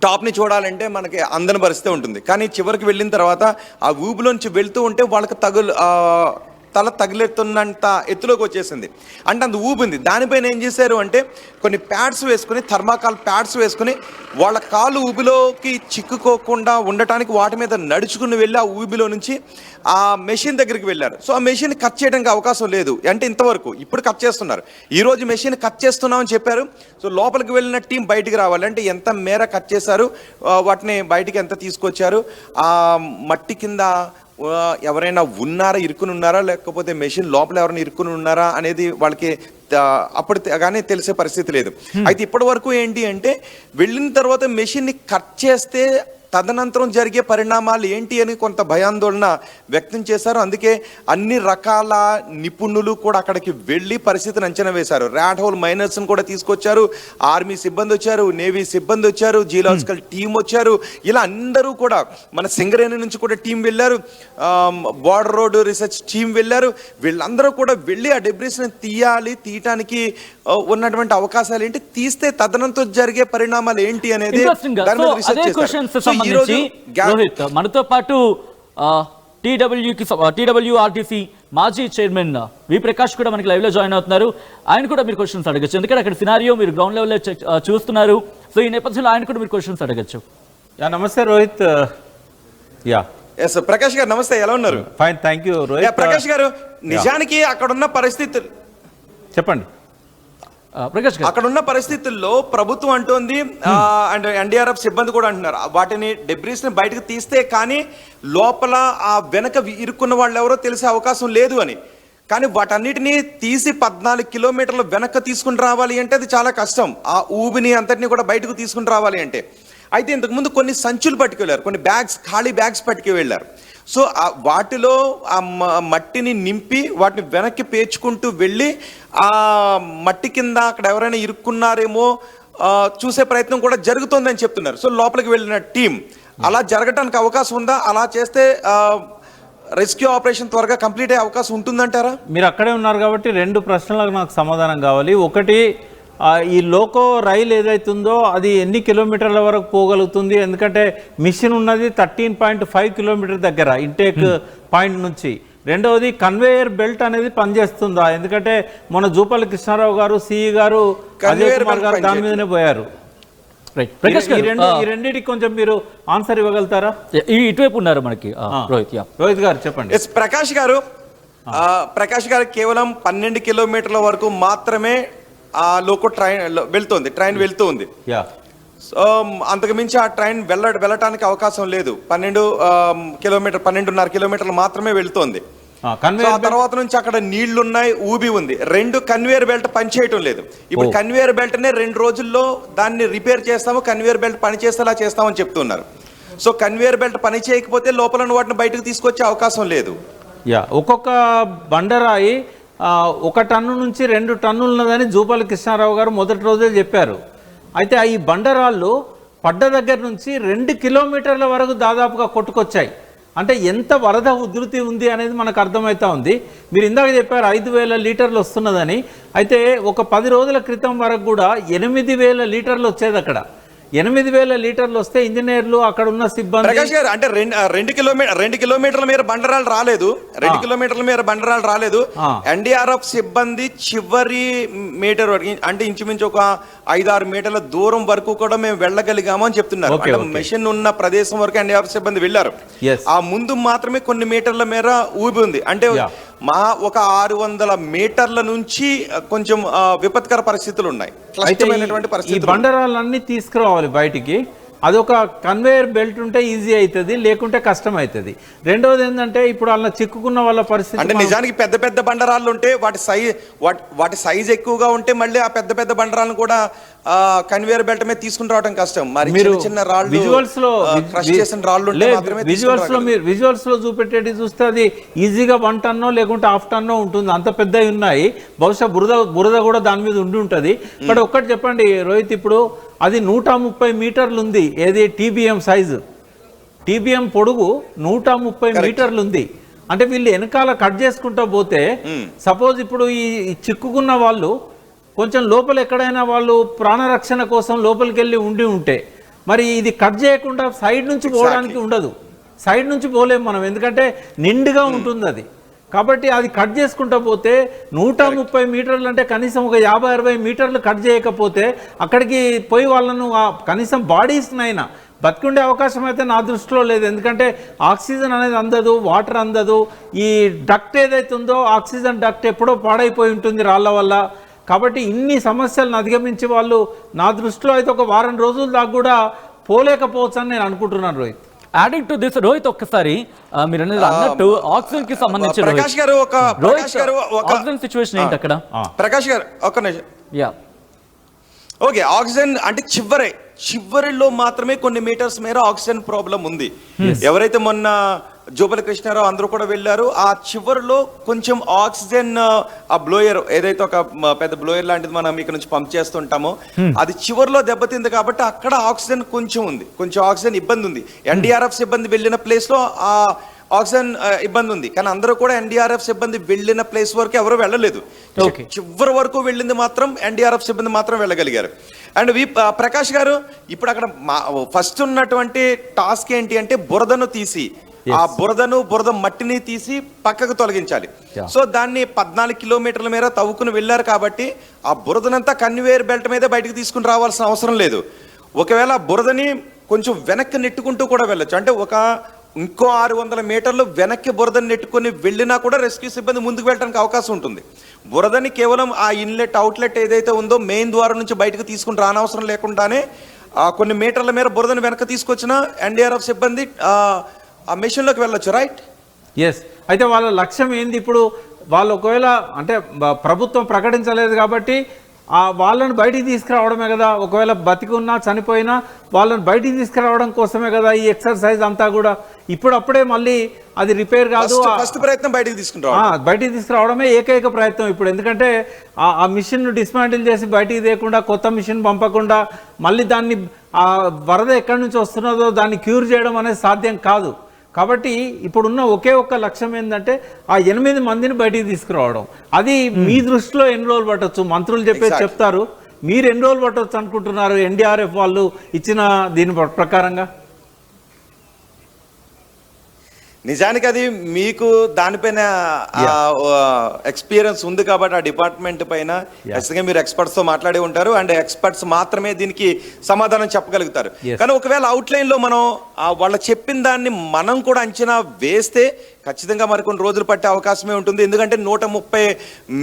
టాప్ని చూడాలంటే మనకి అందని పరిస్థితి ఉంటుంది. కానీ చివరికి వెళ్ళిన తర్వాత ఆ ఊబిలోంచి వెళ్తూ ఉంటే వాళ్ళకి తల తగిలేతున్నంత ఎత్తులోకి వచ్చేసింది. అంటే అంత ఊబింది. దానిపైన ఏం చేశారు అంటే కొన్ని ప్యాడ్స్ వేసుకుని, థర్మాకాల్ ప్యాడ్స్ వేసుకుని వాళ్ళ కాళ్ళు ఊబిలోకి చిక్కుకోకుండా ఉండటానికి వాటి మీద నడుచుకుని వెళ్ళి ఆ ఊబిలో నుంచి ఆ మెషిన్ దగ్గరికి వెళ్ళారు. సో ఆ మెషిన్ కట్ చేయడానికి అవకాశం లేదు. అంటే ఇంతవరకు ఇప్పుడు కట్ చేస్తున్నారు. ఈరోజు మెషిన్ కట్ చేస్తున్నామని చెప్పారు. సో లోపలికి వెళ్ళిన టీం బయటికి రావాలి. అంటే ఎంత మేర కట్ చేశారు, వాటిని బయటికి ఎంత తీసుకొచ్చారు, ఆ మట్టి కింద ఎవరైనా ఉన్నారా, ఇరుక్కుని ఉన్నారా, లేకపోతే మెషిన్ లోపల ఎవరైనా ఇరుక్కుని ఉన్నారా అనేది వాళ్ళకి అప్పుడు కానీ తెలిసే పరిస్థితి లేదు. అయితే ఇప్పటి వరకు ఏంటి అంటే వెళ్ళిన తర్వాత మెషిన్ని కట్ చేస్తే తదనంతరం జరిగే పరిణామాలు ఏంటి అని కొంత భయాందోళన వ్యక్తం చేశారు. అందుకే అన్ని రకాల నిపుణులు కూడా అక్కడికి వెళ్ళి పరిస్థితిని అంచనా వేశారు. ర్యాట్ హోల్ మైనర్స్ని కూడా తీసుకొచ్చారు, ఆర్మీ సిబ్బంది వచ్చారు, నేవీ సిబ్బంది వచ్చారు, జియోలాజికల్ టీం వచ్చారు. ఇలా అందరూ కూడా మన సింగరేణి నుంచి కూడా టీం వెళ్ళారు, బార్డర్ రోడ్ రీసెర్చ్ టీం వెళ్ళారు. వీళ్ళందరూ కూడా వెళ్ళి ఆ డెబ్రిస్ని తీయటానికి ఉన్నటువంటి అవకాశాలు ఏంటి, తీస్తే తదనంతరం జరిగే పరిణామాలు ఏంటి అనేది
రోహిత్, మనతో పాటు టీడబ్ల్యూఆర్టీసీ మాజీ చైర్మన్ వి ప్రకాష్ కూడా మనకి లైవ్ లో జాయిన్ అవుతున్నారు. ఆయన కూడా మీరు క్వశ్చన్స్ అడగచ్చు, ఎందుకంటే అక్కడ సినారియో మీరు గ్రౌండ్ లెవెల్లో చూస్తున్నారు. సో ఈ నేపథ్యంలో ఆయన కూడా మీరు క్వశ్చన్స్ అడగచ్చు.
నమస్తే రోహిత్.
ప్రకాష్ గారు నమస్తే, ఎలా ఉన్నారు?
Fine, thank you Rohit.
Prakash గారు, నిజానికి అక్కడున్న పరిస్థితులు
చెప్పండి.
అక్కడ ఉన్న పరిస్థితుల్లో ప్రభుత్వం అంటోంది అండ్ ఎన్డీఆర్ఎఫ్ సిబ్బంది కూడా అంటున్నారు, వాటిని డెబ్రీస్ ని బయటకు తీస్తే కానీ లోపల ఆ వెనక ఇరుక్కున్న వాళ్ళు ఎవరో తెలిసే అవకాశం లేదు అని. కానీ వాటన్నిటిని తీసి 14 కిలోమీటర్ల వెనక్కి తీసుకుని రావాలి అంటే అది చాలా కష్టం. ఆ ఊబిని అంతటిని కూడా బయటకు తీసుకుని రావాలి అంటే. అయితే ఇంతకుముందు కొన్ని సంచులు పట్టుకెళ్ళారు, కొన్ని బ్యాగ్స్, ఖాళీ బ్యాగ్స్ పట్టుకు వెళ్ళారు. సో వాటిలో ఆ మట్టిని నింపి వాటిని వెనక్కి పేర్చుకుంటూ వెళ్ళి ఆ మట్టి కింద అక్కడ ఎవరైనా ఇరుక్కున్నారేమో చూసే ప్రయత్నం కూడా జరుగుతుందని చెప్తున్నారు. సో లోపలికి వెళ్ళిన టీం అలా జరగడానికి అవకాశం ఉందా? అలా చేస్తే రెస్క్యూ ఆపరేషన్ త్వరగా కంప్లీట్ అయ్యే అవకాశం ఉంటుందంటారా?
మీరు అక్కడే ఉన్నారు కాబట్టి 2 ప్రశ్నలకు నాకు సమాధానం కావాలి. ఒకటి, ఈ లోకో రైలు ఏదైతుందో అది ఎన్ని కిలోమీటర్ల వరకు పోగలుగుతుంది? ఎందుకంటే మిషన్ ఉన్నది 13.5 కిలోమీటర్ దగ్గర ఇంటేక్ పాయింట్ నుంచి. రెండవది, కన్వేయర్ బెల్ట్ అనేది పనిచేస్తుందా? ఎందుకంటే మన జూపల్లి కృష్ణారావు గారు, సిఈ గారు, అజయ్ కుమార్ గారు దాని మీదనే పోయారు. ఈ రెండింటికి కొంచెం మీరు ఆన్సర్ ఇవ్వగలుగుతారా?
ఇటువైపు ఉన్నారు మనకి
రోహిత్ గారు, చెప్పండి.
ప్రకాష్ గారు కేవలం 12 కిలోమీటర్ల వరకు మాత్రమే ఆ లోకో ట్రైన్ వెళ్తూ ఉంది. సో అంతకుమించి ఆ ట్రైన్ వెళ్ళటానికి అవకాశం లేదు. 12.5 కిలోమీటర్లు మాత్రమే వెళ్తోంది. ఆ తర్వాత నుంచి అక్కడ నీళ్లున్నాయి, ఊబి ఉంది. 2 కన్వేయర్ బెల్ట్ పనిచేయటం లేదు. ఇప్పుడు కన్వేయర్ బెల్ట్ నే 2 రోజుల్లో దాన్ని రిపేర్ చేస్తాము, కన్వేయర్ బెల్ట్ పని చేసేలా చేస్తామని చెప్తున్నారు. సో కన్వేయర్ బెల్ట్ పని చేయకపోతే లోపల వాటిని బయటకు తీసుకొచ్చే అవకాశం లేదు.
ఒక్కొక్క బండరాయి 1 టన్ను నుంచి 2 టన్నులు ఉన్నదని జూపల్లి కృష్ణారావు గారు మొదటి రోజే చెప్పారు. అయితే ఈ బండరాళ్ళు పడ్డ దగ్గర నుంచి 2 కిలోమీటర్ల వరకు దాదాపుగా కొట్టుకొచ్చాయి. అంటే ఎంత వరద ఉధృతి ఉంది అనేది మనకు అర్థమవుతా ఉంది. మీరు ఇందాక చెప్పారు 5,000 లీటర్లు వస్తున్నదని. అయితే ఒక 10 రోజుల క్రితం వరకు కూడా 8,000 లీటర్లు వచ్చేది. అక్కడ 8,000 లీటర్లు వస్తే ఇంజనీర్లు, అక్కడ ఉన్న సిబ్బంది.
ప్రకాష్ గారు, అంటే 2 కిలోమీటర్ల మేర బండరాలు రాలేదు. 2 కిలోమీటర్ల మేర బండరాలు రాలేదు. ఎన్డీఆర్ఎఫ్ సిబ్బంది చివరి మీటర్ వరకు, అంటే ఇంచుమించు ఒక 5-6 మీటర్ల దూరం వరకు కూడా మేము వెళ్ళగలిగాము అని చెప్తున్నారు. అంటే మెషిన్ ఉన్న ప్రదేశం వరకు ఎన్డీఆర్ఎఫ్ సిబ్బంది వెళ్ళారు. ఆ ముందు మాత్రమే కొన్ని మీటర్ల మేర ఊబి ఉంది. అంటే ఒక 600 మీటర్ల నుంచి కొంచెం విపత్కర పరిస్థితులు ఉన్నాయి.
ఈ బండరాలన్నీ తీసుకురావాలి బయటికి. అదొక కన్వేయర్ బెల్ట్ ఉంటే ఈజీ అవుతుంది, లేకుంటే కష్టం అవుతుంది. రెండవది ఏంటంటే ఇప్పుడు అలా చిక్కుకున్న వాళ్ళ పరిస్థితి,
అంటే నిజానికి పెద్ద పెద్ద బండరాళ్ళు ఉంటే వాటి సైజ్ ఎక్కువగా ఉంటే మళ్ళీ ఆ పెద్ద పెద్ద బండరాలను కూడా కన్వేయర్ బెల్ట్ మీద తీసుకుని రావడం కష్టం. మరి చిన్న రాళ్ళు,
విజువల్స్ లో
క్రష్ చేసిన రాళ్ళు ఉంటే మాత్రమే
విజువల్స్ లో చూపెట్టేది చూస్తే అది ఈజీగా 1 టన్నో లేకుంటే 1/2 టన్నో ఉంటుంది. అంత పెద్దవి ఉన్నాయి. బహుశా బురద కూడా దాని మీద ఉండి ఉంటుంది. బట్ ఒక్కటి చెప్పండి రోహిత్, ఇప్పుడు అది 130 మీటర్లు ఉంది. ఏది టీబీఎం సైజు, టీబీఎం పొడుగు 130 మీటర్లు ఉంది. అంటే వీళ్ళు వెనకాల కట్ చేసుకుంటూ పోతే సపోజ్ ఇప్పుడు ఈ చిక్కుకున్న వాళ్ళు కొంచెం లోపల ఎక్కడైనా వాళ్ళు ప్రాణరక్షణ కోసం లోపలికి వెళ్ళి ఉంటే మరి ఇది కట్ చేయకుండా సైడ్ నుంచి పోవడానికి ఉండదు. సైడ్ నుంచి పోలేము మనం, ఎందుకంటే నిండుగా ఉంటుంది అది. కాబట్టి అది కట్ చేసుకుంటూ పోతే 130 మీటర్లు అంటే కనీసం ఒక 50-60 మీటర్లు కట్ చేయకపోతే అక్కడికి పోయి వాళ్ళను కనీసం బాడీస్నైనా బతికుండే అవకాశం అయితే నా దృష్టిలో లేదు. ఎందుకంటే ఆక్సిజన్ అనేది అందదు, వాటర్ అందదు. ఈ డక్ట్ ఏదైతే ఉందో ఆక్సిజన్ డక్ట్ ఎప్పుడో పాడైపోయి ఉంటుంది రాళ్ళ వల్ల. కాబట్టి ఇన్ని సమస్యలను అధిగమించి వాళ్ళు నా దృష్టిలో అయితే ఒక వారం రోజుల దాకా కూడా పోలేకపోవచ్చు అని నేను అనుకుంటున్నాను Rohit.
Adding to this Rohit, ఒక్కసారి మీరు అన్నట్టు ఆక్సిజన్ కి సంబంధించి
ప్రకాష్ గారు ఒక
ఆక్సిజన్ సిచ్యువేషన్ ఏంటి అక్కడ?
ప్రకాష్ గారు ఒక నిమిషం.
యా,
ఓకే, ఆక్సిజన్ అంటే చివరిలో మాత్రమే కొన్ని మీటర్స్ మేర ఆక్సిజన్ ప్రాబ్లం ఉంది. ఎవరైతే మొన్న జోపల్లి కృష్ణారావు అందరూ కూడా వెళ్ళారు, ఆ చివరిలో కొంచెం ఆక్సిజన్ ఆ బ్లోయర్ ఏదైతే ఒక పెద్ద బ్లోయర్ లాంటిది మనం ఇక్కడ నుంచి పంప్ చేస్తుంటామో అది చివరిలో దెబ్బతింది కాబట్టి అక్కడ ఆక్సిజన్ కొంచెం ఆక్సిజన్ ఇబ్బంది ఉంది. ఎన్డీఆర్ఎఫ్ సిబ్బంది వెళ్ళిన ప్లేస్ లో ఆ ఆక్సిజన్ ఇబ్బంది ఉంది, కానీ అందరూ కూడా ఎన్డీఆర్ఎఫ్ సిబ్బంది వెళ్ళిన ప్లేస్ వరకు ఎవరు వెళ్ళలేదు. చివరి వరకు వెళ్ళింది మాత్రం ఎన్డీఆర్ఎఫ్ సిబ్బంది మాత్రం వెళ్ళగలిగారు. అండ్ ప్రకాష్ గారు, ఇప్పుడు అక్కడ ఫస్ట్ ఉన్నటువంటి టాస్క్ ఏంటి అంటే బురదను తీసి ఆ బురద మట్టిని తీసి పక్కకు తొలగించాలి. సో దాన్ని 14 కిలోమీటర్ల మేర తవ్వుకుని వెళ్ళారు కాబట్టి ఆ బురదనంతా కన్వేయర్ బెల్ట్ మీద బయటకు తీసుకుని రావాల్సిన అవసరం లేదు. ఒకవేళ బురదని కొంచెం వెనక్కి నెట్టుకుంటూ కూడా వెళ్ళొచ్చు, అంటే ఇంకో 600 మీటర్లు వెనక్కి బురదని నెట్టుకుని వెళ్ళినా కూడా రెస్క్యూ సిబ్బంది ముందుకు వెళ్ళడానికి అవకాశం ఉంటుంది. బురదని కేవలం ఆ ఇన్లెట్ అవుట్లెట్ ఏదైతే ఉందో మెయిన్ ద్వారం నుంచి బయటకు తీసుకుని రానవసరం లేకుండానే కొన్ని మీటర్ల మేర బురదని వెనక్కి తీసుకొచ్చిన ఎన్డీఆర్ఎఫ్ సిబ్బంది ఆ మెషిన్లోకి వెళ్ళొచ్చు, రైట్?
ఎస్. అయితే వాళ్ళ లక్ష్యం ఏంది? ఇప్పుడు వాళ్ళు ఒకవేళ అంటే ప్రభుత్వం ప్రకటించలేదు కాబట్టి వాళ్ళని బయటికి తీసుకురావడమే కదా, ఒకవేళ బతికి ఉన్నా చనిపోయినా వాళ్ళని బయటికి తీసుకురావడం కోసమే కదా ఈ ఎక్సర్సైజ్ అంతా కూడా. అప్పుడే మళ్ళీ అది రిపేర్ కాదు,
ఫస్ట్ ప్రయత్నం బయటికి
తీసుకురావడమే ఏకైక ప్రయత్నం ఇప్పుడు. ఎందుకంటే ఆ మిషన్ డిస్మాంటిల్ చేసి బయటికి తీయకుండా కొత్త మిషన్ పంపకుండా మళ్ళీ దాన్ని వరద ఎక్కడి నుంచి వస్తున్నదో దాన్ని క్యూర్ చేయడం అనేది సాధ్యం కాదు. కాబట్టి ఇప్పుడున్న ఒకే ఒక్క లక్ష్యం ఏంటంటే ఆ 8 మందిని బయటికి తీసుకురావడం. అది మీ దృష్టిలో ఎన్ని రోజులు పట్టొచ్చు? మంత్రులు చెప్తారు, మీరు ఎన్ని రోజులు పట్టొచ్చు అనుకుంటున్నారు ఎన్డీఆర్ఎఫ్ వాళ్ళు ఇచ్చిన దీని ప్రకారంగా?
నిజానికి అది మీకు దానిపైన ఎక్స్పీరియన్స్ ఉంది కాబట్టి ఆ డిపార్ట్మెంట్ పైన ఖచ్చితంగా మీరు ఎక్స్పర్ట్స్ తో మాట్లాడి ఉంటారు, అండ్ ఎక్స్పర్ట్స్ మాత్రమే దీనికి సమాధానం చెప్పగలుగుతారు. కానీ ఒకవేళ అవుట్లైన్ లో మనం వాళ్ళు చెప్పిన దాన్ని మనం కూడా అంచనా వేస్తే ఖచ్చితంగా మరికొన్ని రోజులు పట్టే అవకాశమే ఉంటుంది. ఎందుకంటే 130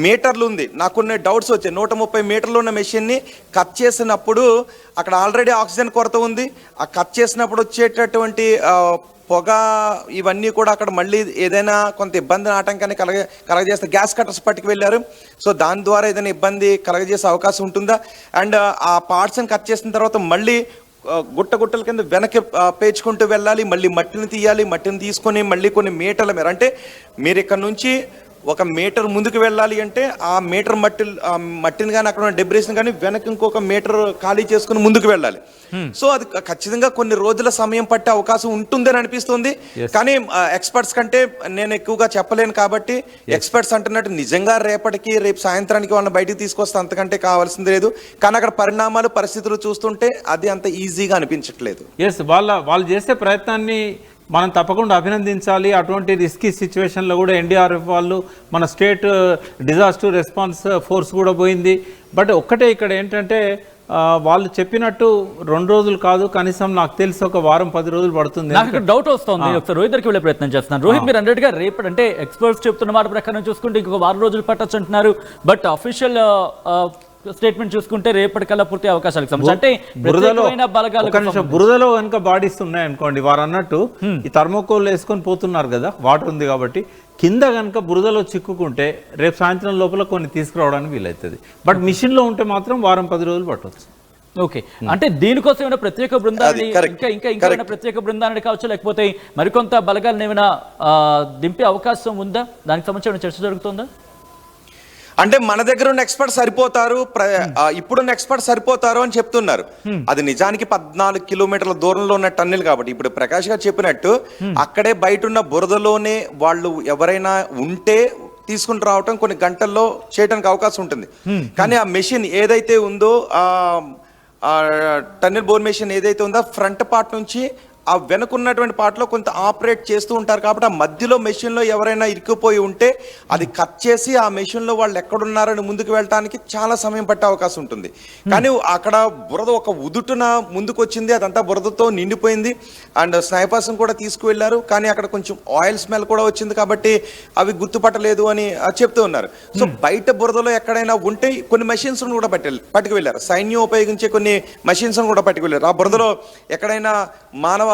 మీటర్లు ఉంది. నాకు కొన్ని డౌట్స్ వచ్చాయి. 130 మీటర్లు ఉన్న మెషిన్ని కట్ చేసినప్పుడు అక్కడ ఆల్రెడీ ఆక్సిజన్ కొరత ఉంది. ఆ కట్ చేసినప్పుడు వచ్చేటటువంటి పొగ ఇవన్నీ కూడా అక్కడ మళ్ళీ ఏదైనా కొంత ఇబ్బంది ఆటంకాన్ని కలగజేస్తే గ్యాస్ కట్టర్స్ పట్టుకు వెళ్ళారు. సో దాని ద్వారా ఏదైనా ఇబ్బంది కలగజేసే అవకాశం ఉంటుందా? అండ్ ఆ పార్ట్స్ని కట్ చేసిన తర్వాత మళ్ళీ గుట్టల కింద వెనక్కి పేర్చుకుంటూ వెళ్ళాలి, మళ్ళీ మట్టిని తీయాలి, మట్టిని తీసుకొని మళ్ళీ కొన్ని మీటర్ల మేర, అంటే మీరు ఇక్కడ నుంచి 1 మీటర్ ముందుకు వెళ్ళాలి అంటే ఆ మీటర్ మట్టిని కానీ అక్కడ ఉన్న డెబ్రీస్ని కానీ వెనక్కి ఇంకొక మీటర్ ఖాళీ చేసుకుని ముందుకు వెళ్ళాలి. సో అది ఖచ్చితంగా కొన్ని రోజుల సమయం పట్టే అవకాశం ఉంటుందని అనిపిస్తుంది. కానీ ఎక్స్పర్ట్స్ కంటే నేను ఎక్కువగా చెప్పలేను కాబట్టి ఎక్స్పర్ట్స్ అంటున్నట్టు నిజంగా రేపు సాయంత్రానికి వాళ్ళని బయటికి తీసుకొస్తే అంతకంటే కావాల్సింది లేదు. కానీ అక్కడ పరిణామాలు పరిస్థితులు చూస్తుంటే అది అంత ఈజీగా అనిపించట్లేదు.
ఎస్, వాళ్ళు చేసే ప్రయత్నాన్ని మనం తప్పకుండా అభినందించాలి. అటువంటి రిస్కీ సిచ్యువేషన్లో కూడా ఎన్డీఆర్ఎఫ్ వాళ్ళు, మన స్టేట్ డిజాస్టర్ రెస్పాన్స్ ఫోర్స్ కూడా పోయింది. బట్ ఒక్కటే ఇక్కడ ఏంటంటే వాళ్ళు చెప్పినట్టు 2 రోజులు కాదు, కనీసం నాకు తెలిసి ఒక వారం 10 రోజులు పడుతుంది.
నాకు డౌట్ వస్తుంది, ఒకసారి రోహిత్ దగ్గరికి వెళ్ళే ప్రయత్నం చేస్తున్నాను. రోహిత్, మీరు అన్నట్టుగా రేపటి అంటే ఎక్స్పర్ట్స్ చెప్తున్న మాట ప్రకారం చూసుకుంటే ఇంకొక 1 రోజులు పట్టచ్చు అంటున్నారు. బట్ అఫీషియల్ స్టేట్మెంట్ చూసుకుంటే రేపటికల్లా పూర్తి అవకాశాలు అంటే
బురదలో కనుక బాడీస్ ఉన్నాయి అనుకోండి, వారు అన్నట్టు ఈ థర్మోకోల్ వేసుకొని పోతున్నారు కదా, వాటర్ ఉంది కాబట్టి కింద కనుక బురదలో చిక్కుకుంటే రేపు సాయంత్రం లోపల కొన్ని తీసుకురావడానికి వీలవుతుంది. బట్ మిషన్ లో ఉంటే మాత్రం వారం 10 రోజులు పట్టవచ్చు.
ఓకే, అంటే దీనికోసం ఏమైనా ప్రత్యేక బృందాన్ని ఇంకా ప్రత్యేక బృందాన్ని కావచ్చు, లేకపోతే మరికొంత బలగాలను ఏమైనా దింపే అవకాశం ఉందా? దానికి సంబంధించిన చర్చ జరుగుతుందా?
అంటే మన దగ్గర ఉన్న ఎక్స్పర్ట్స్ సరిపోతారు, ఇప్పుడున్న ఎక్స్పర్ట్స్ సరిపోతారు అని చెప్తున్నారు. అది నిజానికి 14 కిలోమీటర్ల దూరంలో ఉన్న టన్నెల్ కాబట్టి ఇప్పుడు ప్రకాష్ గారు చెప్పినట్టు అక్కడే బయట ఉన్న బురదలోనే వాళ్ళు ఎవరైనా ఉంటే తీసుకుని రావటం కొన్ని గంటల్లో చేయడానికి అవకాశం ఉంటుంది. కానీ ఆ మెషిన్ ఏదైతే ఉందో, టన్నెల్ బోర్ మెషిన్ ఏదైతే ఉందో ఫ్రంట్ పార్ట్ నుంచి ఆ వెనుకున్నటువంటి పార్ట్లో కొంత ఆపరేట్ చేస్తూ ఉంటారు కాబట్టి ఆ మధ్యలో మెషిన్లో ఎవరైనా ఇరుక్కుపోయి ఉంటే అది కట్ చేసి ఆ మెషిన్లో వాళ్ళు ఎక్కడున్నారని ముందుకు వెళ్ళడానికి చాలా సమయం పట్టే అవకాశం ఉంటుంది. కానీ అక్కడ బురద ఒక ఉదుటున ముందుకు వచ్చింది, అదంతా బురదతో నిండిపోయింది. అండ్ స్నైపర్స్ని కూడా తీసుకువెళ్ళారు, కానీ అక్కడ కొంచెం ఆయిల్ స్మెల్ కూడా వచ్చింది కాబట్టి అవి గుర్తుపట్టలేదు అని చెప్తూ ఉన్నారు. సో బయట బురదలో ఎక్కడైనా ఉంటే కొన్ని మెషిన్స్ కూడా పట్టుకు వెళ్ళారు, సైన్యం ఉపయోగించే కొన్ని మెషిన్స్ కూడా పట్టుకు వెళ్ళారు. ఆ బురదలో ఎక్కడైనా మానవ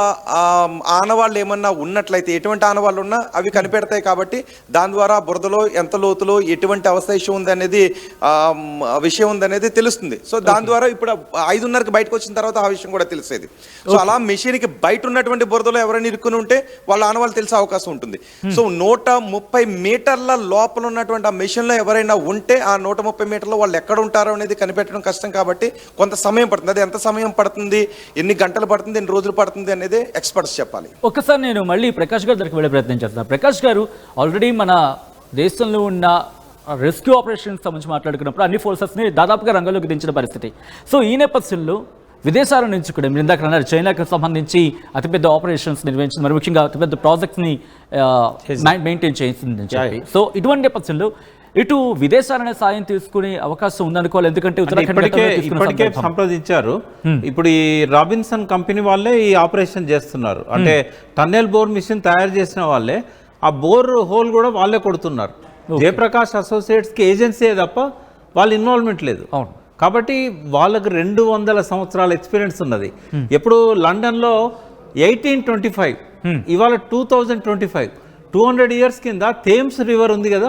ఆనవాళ్ళు ఏమన్నా ఉన్నట్లయితే, ఎటువంటి ఆనవాళ్ళు ఉన్నా అవి కనిపెడతాయి కాబట్టి దాని ద్వారా బురదలో ఎంత లోతులో ఎటువంటి అవశేషం ఉందనేది విషయం ఉందనేది తెలుస్తుంది. సో దాని ద్వారా ఇప్పుడు 5:30కి బయటకు వచ్చిన తర్వాత ఆ విషయం కూడా తెలిసేది. సో అలా మెషిన్కి బయట ఉన్నటువంటి బురదలో ఎవరైనా ఇరుక్కుని ఉంటే వాళ్ళ ఆనవాళ్ళు తెలిసే అవకాశం ఉంటుంది. సో 130 మీటర్ల లోపల ఉన్నటువంటి ఆ మెషిన్లో ఎవరైనా ఉంటే ఆ 130 మీటర్లో వాళ్ళు ఎక్కడ ఉంటారో అనేది కనిపెట్టడం కష్టం కాబట్టి కొంత సమయం పడుతుంది. అది ఎంత సమయం పడుతుంది, ఎన్ని గంటలు పడుతుంది, ఎన్ని రోజులు పడుతుంది అనేది ఎక్స్పర్ట్స్ చెప్పాలి.
ఒక్కసారి నేను మళ్ళీ ప్రకాష్ గారి దగ్గరికి వెళ్ళే ప్రయత్నం చేస్తాను. ప్రకాష్ గారు, ఆల్రెడీ మన దేశంలో ఉన్న రెస్క్యూ ఆపరేషన్స్ సంబంధించి మాట్లాడుకున్నప్పుడు అన్ని ఫోర్సెస్ని దాదాపుగా రంగంలోకి దించిన పరిస్థితి. సో ఈ నేపథ్యంలో విదేశాల నుంచి కూడా మీరు ఇందాక అన్నారు చైనాకు సంబంధించి అతిపెద్ద ఆపరేషన్స్ నిర్వహించింది, మరి ముఖ్యంగా అతిపెద్ద ప్రాజెక్ట్స్ని మెయింటైన్ చేసిందని చెప్పి. సో ఇటువంటి నేపథ్యంలో ఇటు విదేశాలనే సాయం తీసుకునే అవకాశం ఉందనుకోవాలి. ఎందుకంటే
ఇప్పటికే సంప్రదించారు. ఇప్పుడు ఈ రాబిన్సన్ కంపెనీ వాళ్ళే ఈ ఆపరేషన్ చేస్తున్నారు. అంటే టన్నెల్ బోర్ మిషన్ తయారు చేసిన వాళ్ళే ఆ బోర్ హోల్ కూడా వాళ్ళే కొడుతున్నారు. జయప్రకాష్ అసోసియేట్స్కి ఏజెన్సీ తప్ప వాళ్ళ ఇన్వాల్వ్మెంట్ లేదు. కాబట్టి వాళ్ళకి 200 సంవత్సరాల ఎక్స్పీరియన్స్ ఉన్నది. ఎప్పుడు లండన్లో 1825, ఇవాళ 2025, 200 ఇయర్స్ కింద థేమ్స్ రివర్ ఉంది కదా,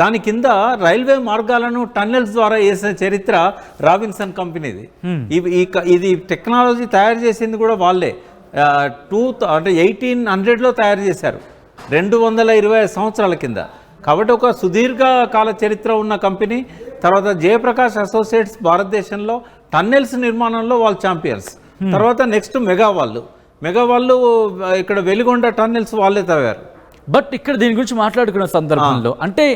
దాని కింద రైల్వే మార్గాలను టన్నెల్స్ ద్వారా వేసిన చరిత్ర రాబిన్సన్ కంపెనీది. ఇది టెక్నాలజీ తయారు చేసింది కూడా వాళ్ళే. 1800లో తయారు చేశారు, 220 సంవత్సరాల కింద. కాబట్టి ఒక సుదీర్ఘ కాల చరిత్ర ఉన్న కంపెనీ. తర్వాత జయప్రకాష్ అసోసియేట్స్ భారతదేశంలో టన్నెల్స్ నిర్మాణంలో వాళ్ళు ఛాంపియన్స్. తర్వాత నెక్స్ట్ మెగా వాళ్ళు ఇక్కడ వెలిగొండ టన్నెల్స్ వాళ్ళే తవ్వారు.
బట్ ఇక్కడ దీని గురించి మాట్లాడుకున్న సందర్భంలో అంటే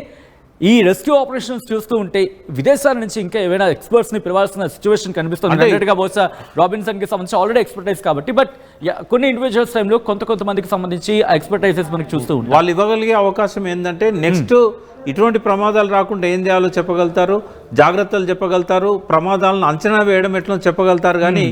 ఈ రెస్క్యూ ఆపరేషన్స్ చూస్తూ ఉంటే విదేశాల నుంచి ఇంకా ఏవైనా ఎక్స్పర్ట్స్ని పిలవాల్సిన సిచ్యువేషన్ కనిపిస్తుంది. డైరెక్ట్గా బహుశా రాబిన్సన్కి సంబంధించి ఆల్రెడీ ఎక్స్పర్టైజ్ కాబట్టి, బట్ కొన్ని ఇండివిజువల్స్ టైంలో కొంతమందికి సంబంధించి ఆ ఎక్స్పర్టైజెస్ మనకి చూస్తూ ఉంటాం.
వాళ్ళు ఇవ్వగలిగే అవకాశం ఏంటంటే నెక్స్ట్ ఇటువంటి ప్రమాదాలు రాకుండా ఏం చేయాలో చెప్పగలుగుతారు, జాగ్రత్తలు చెప్పగలుగుతారు, ప్రమాదాలను అంచనా వేయడం ఎట్లా చెప్పగలుగుతారు. కానీ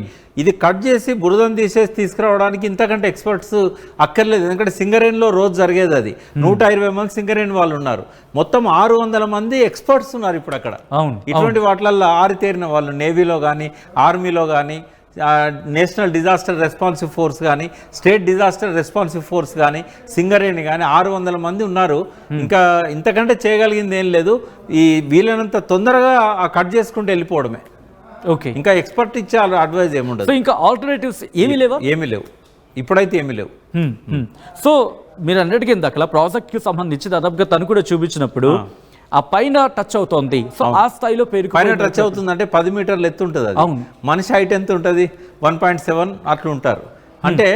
ఇది కట్ చేసి బురదను తీసేసి తీసుకురావడానికి ఇంతకంటే ఎక్స్పర్ట్స్ అక్కర్లేదు. ఎందుకంటే సింగరేణిలో రోజు జరిగేది అది. 120 మంది సింగరేణి వాళ్ళు ఉన్నారు, మొత్తం 600 మంది ఎక్స్పర్ట్స్ ఉన్నారు ఇప్పుడు అక్కడ. ఇటువంటి వాటిల్లో ఆరితేరిన వాళ్ళు నేవీలో కానీ, ఆర్మీలో కానీ, నేషనల్ డిజాస్టర్ రెస్పాన్సివ్ ఫోర్స్ కానీ, స్టేట్ డిజాస్టర్ రెస్పాన్సివ్ ఫోర్స్ కానీ, సింగరేణి కానీ 600 మంది ఉన్నారు. ఇంకా ఇంతకంటే చేయగలిగింది ఏం లేదు. ఈ వీలైనంత తొందరగా కట్ చేసుకుంటూ వెళ్ళిపోవడమే.
ఓకే,
ఇంకా ఎక్స్పర్ట్ ఇచ్చే అడ్వైజ్ ఏముండదు.
ఇంకా ఆల్టర్నేటివ్స్ ఏమీ లేవు
ఇప్పుడైతే ఏమీ లేవు.
సో మీరు అన్నిటికీ ఇందాక ప్రాజెక్ట్కి సంబంధించి దాదాపుగా తను కూడా చూపించినప్పుడు ఆ పైన టచ్ అవుతోంది. సో ఆ స్థాయిలో
పైన టచ్ అవుతుంది అంటే 10 మీటర్లు ఎత్తు ఉంటుంది. అది మనిషి హైట్ ఎంత ఉంటుంది, 1.7 అట్లా ఉంటారు. అంటే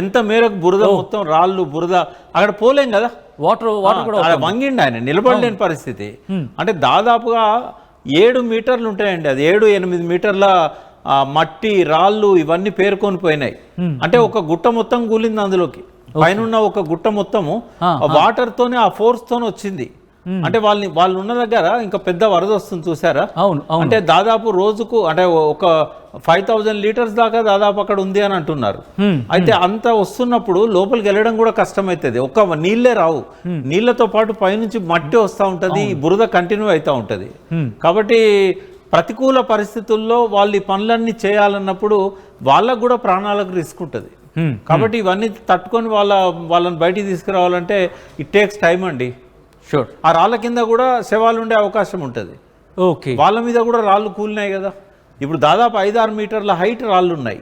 ఎంత మేరకు బురద, మొత్తం రాళ్ళు బురద, అక్కడ పోలేం కదా, వాటర్ కూడా వంగిండి ఆయన, నిలబడలేని పరిస్థితి. అంటే దాదాపుగా 7 మీటర్లు ఉంటాయండి. అది 7-8 మీటర్ల మట్టి, రాళ్ళు ఇవన్నీ పేరుకొని పోయినాయి. అంటే ఒక గుట్ట మొత్తం కూలింది అందులోకి. పైన ఒక గుట్ట మొత్తము వాటర్ తోనే, ఆ ఫోర్స్ తోనే వచ్చింది. అంటే వాళ్ళు ఉన్న దగ్గర ఇంకా పెద్ద వరద వస్తుంది చూసారా. అంటే దాదాపు రోజుకు అంటే ఒక 5000 లీటర్స్ దాకా దాదాపు అక్కడ ఉంది అని అంటున్నారు. అయితే అంత వస్తున్నప్పుడు లోపలికి వెళ్ళడం కూడా కష్టమవుతుంది. ఒక నీళ్లే రావు, నీళ్లతో పాటు పైనుంచి మట్టి వస్తూ ఉంటుంది, బురద కంటిన్యూ అవుతూ ఉంటుంది. కాబట్టి ప్రతికూల పరిస్థితుల్లో వాళ్ళు ఈ పనులన్నీ చేయాలన్నప్పుడు వాళ్ళకు కూడా ప్రాణాలకు రిస్క్ ఉంటుంది. కాబట్టి ఇవన్నీ తట్టుకొని వాళ్ళని బయటికి తీసుకురావాలంటే ఇట్ టేక్స్ టైం అండి.
షూర్.
ఆ రాళ్ళ కింద కూడా శవాలు ఉండే అవకాశం ఉంటుంది.
ఓకే,
వాళ్ళ మీద కూడా రాళ్ళు కూలినాయి కదా. ఇప్పుడు దాదాపు 5-6 మీటర్ల హైట్ రాళ్ళు ఉన్నాయి.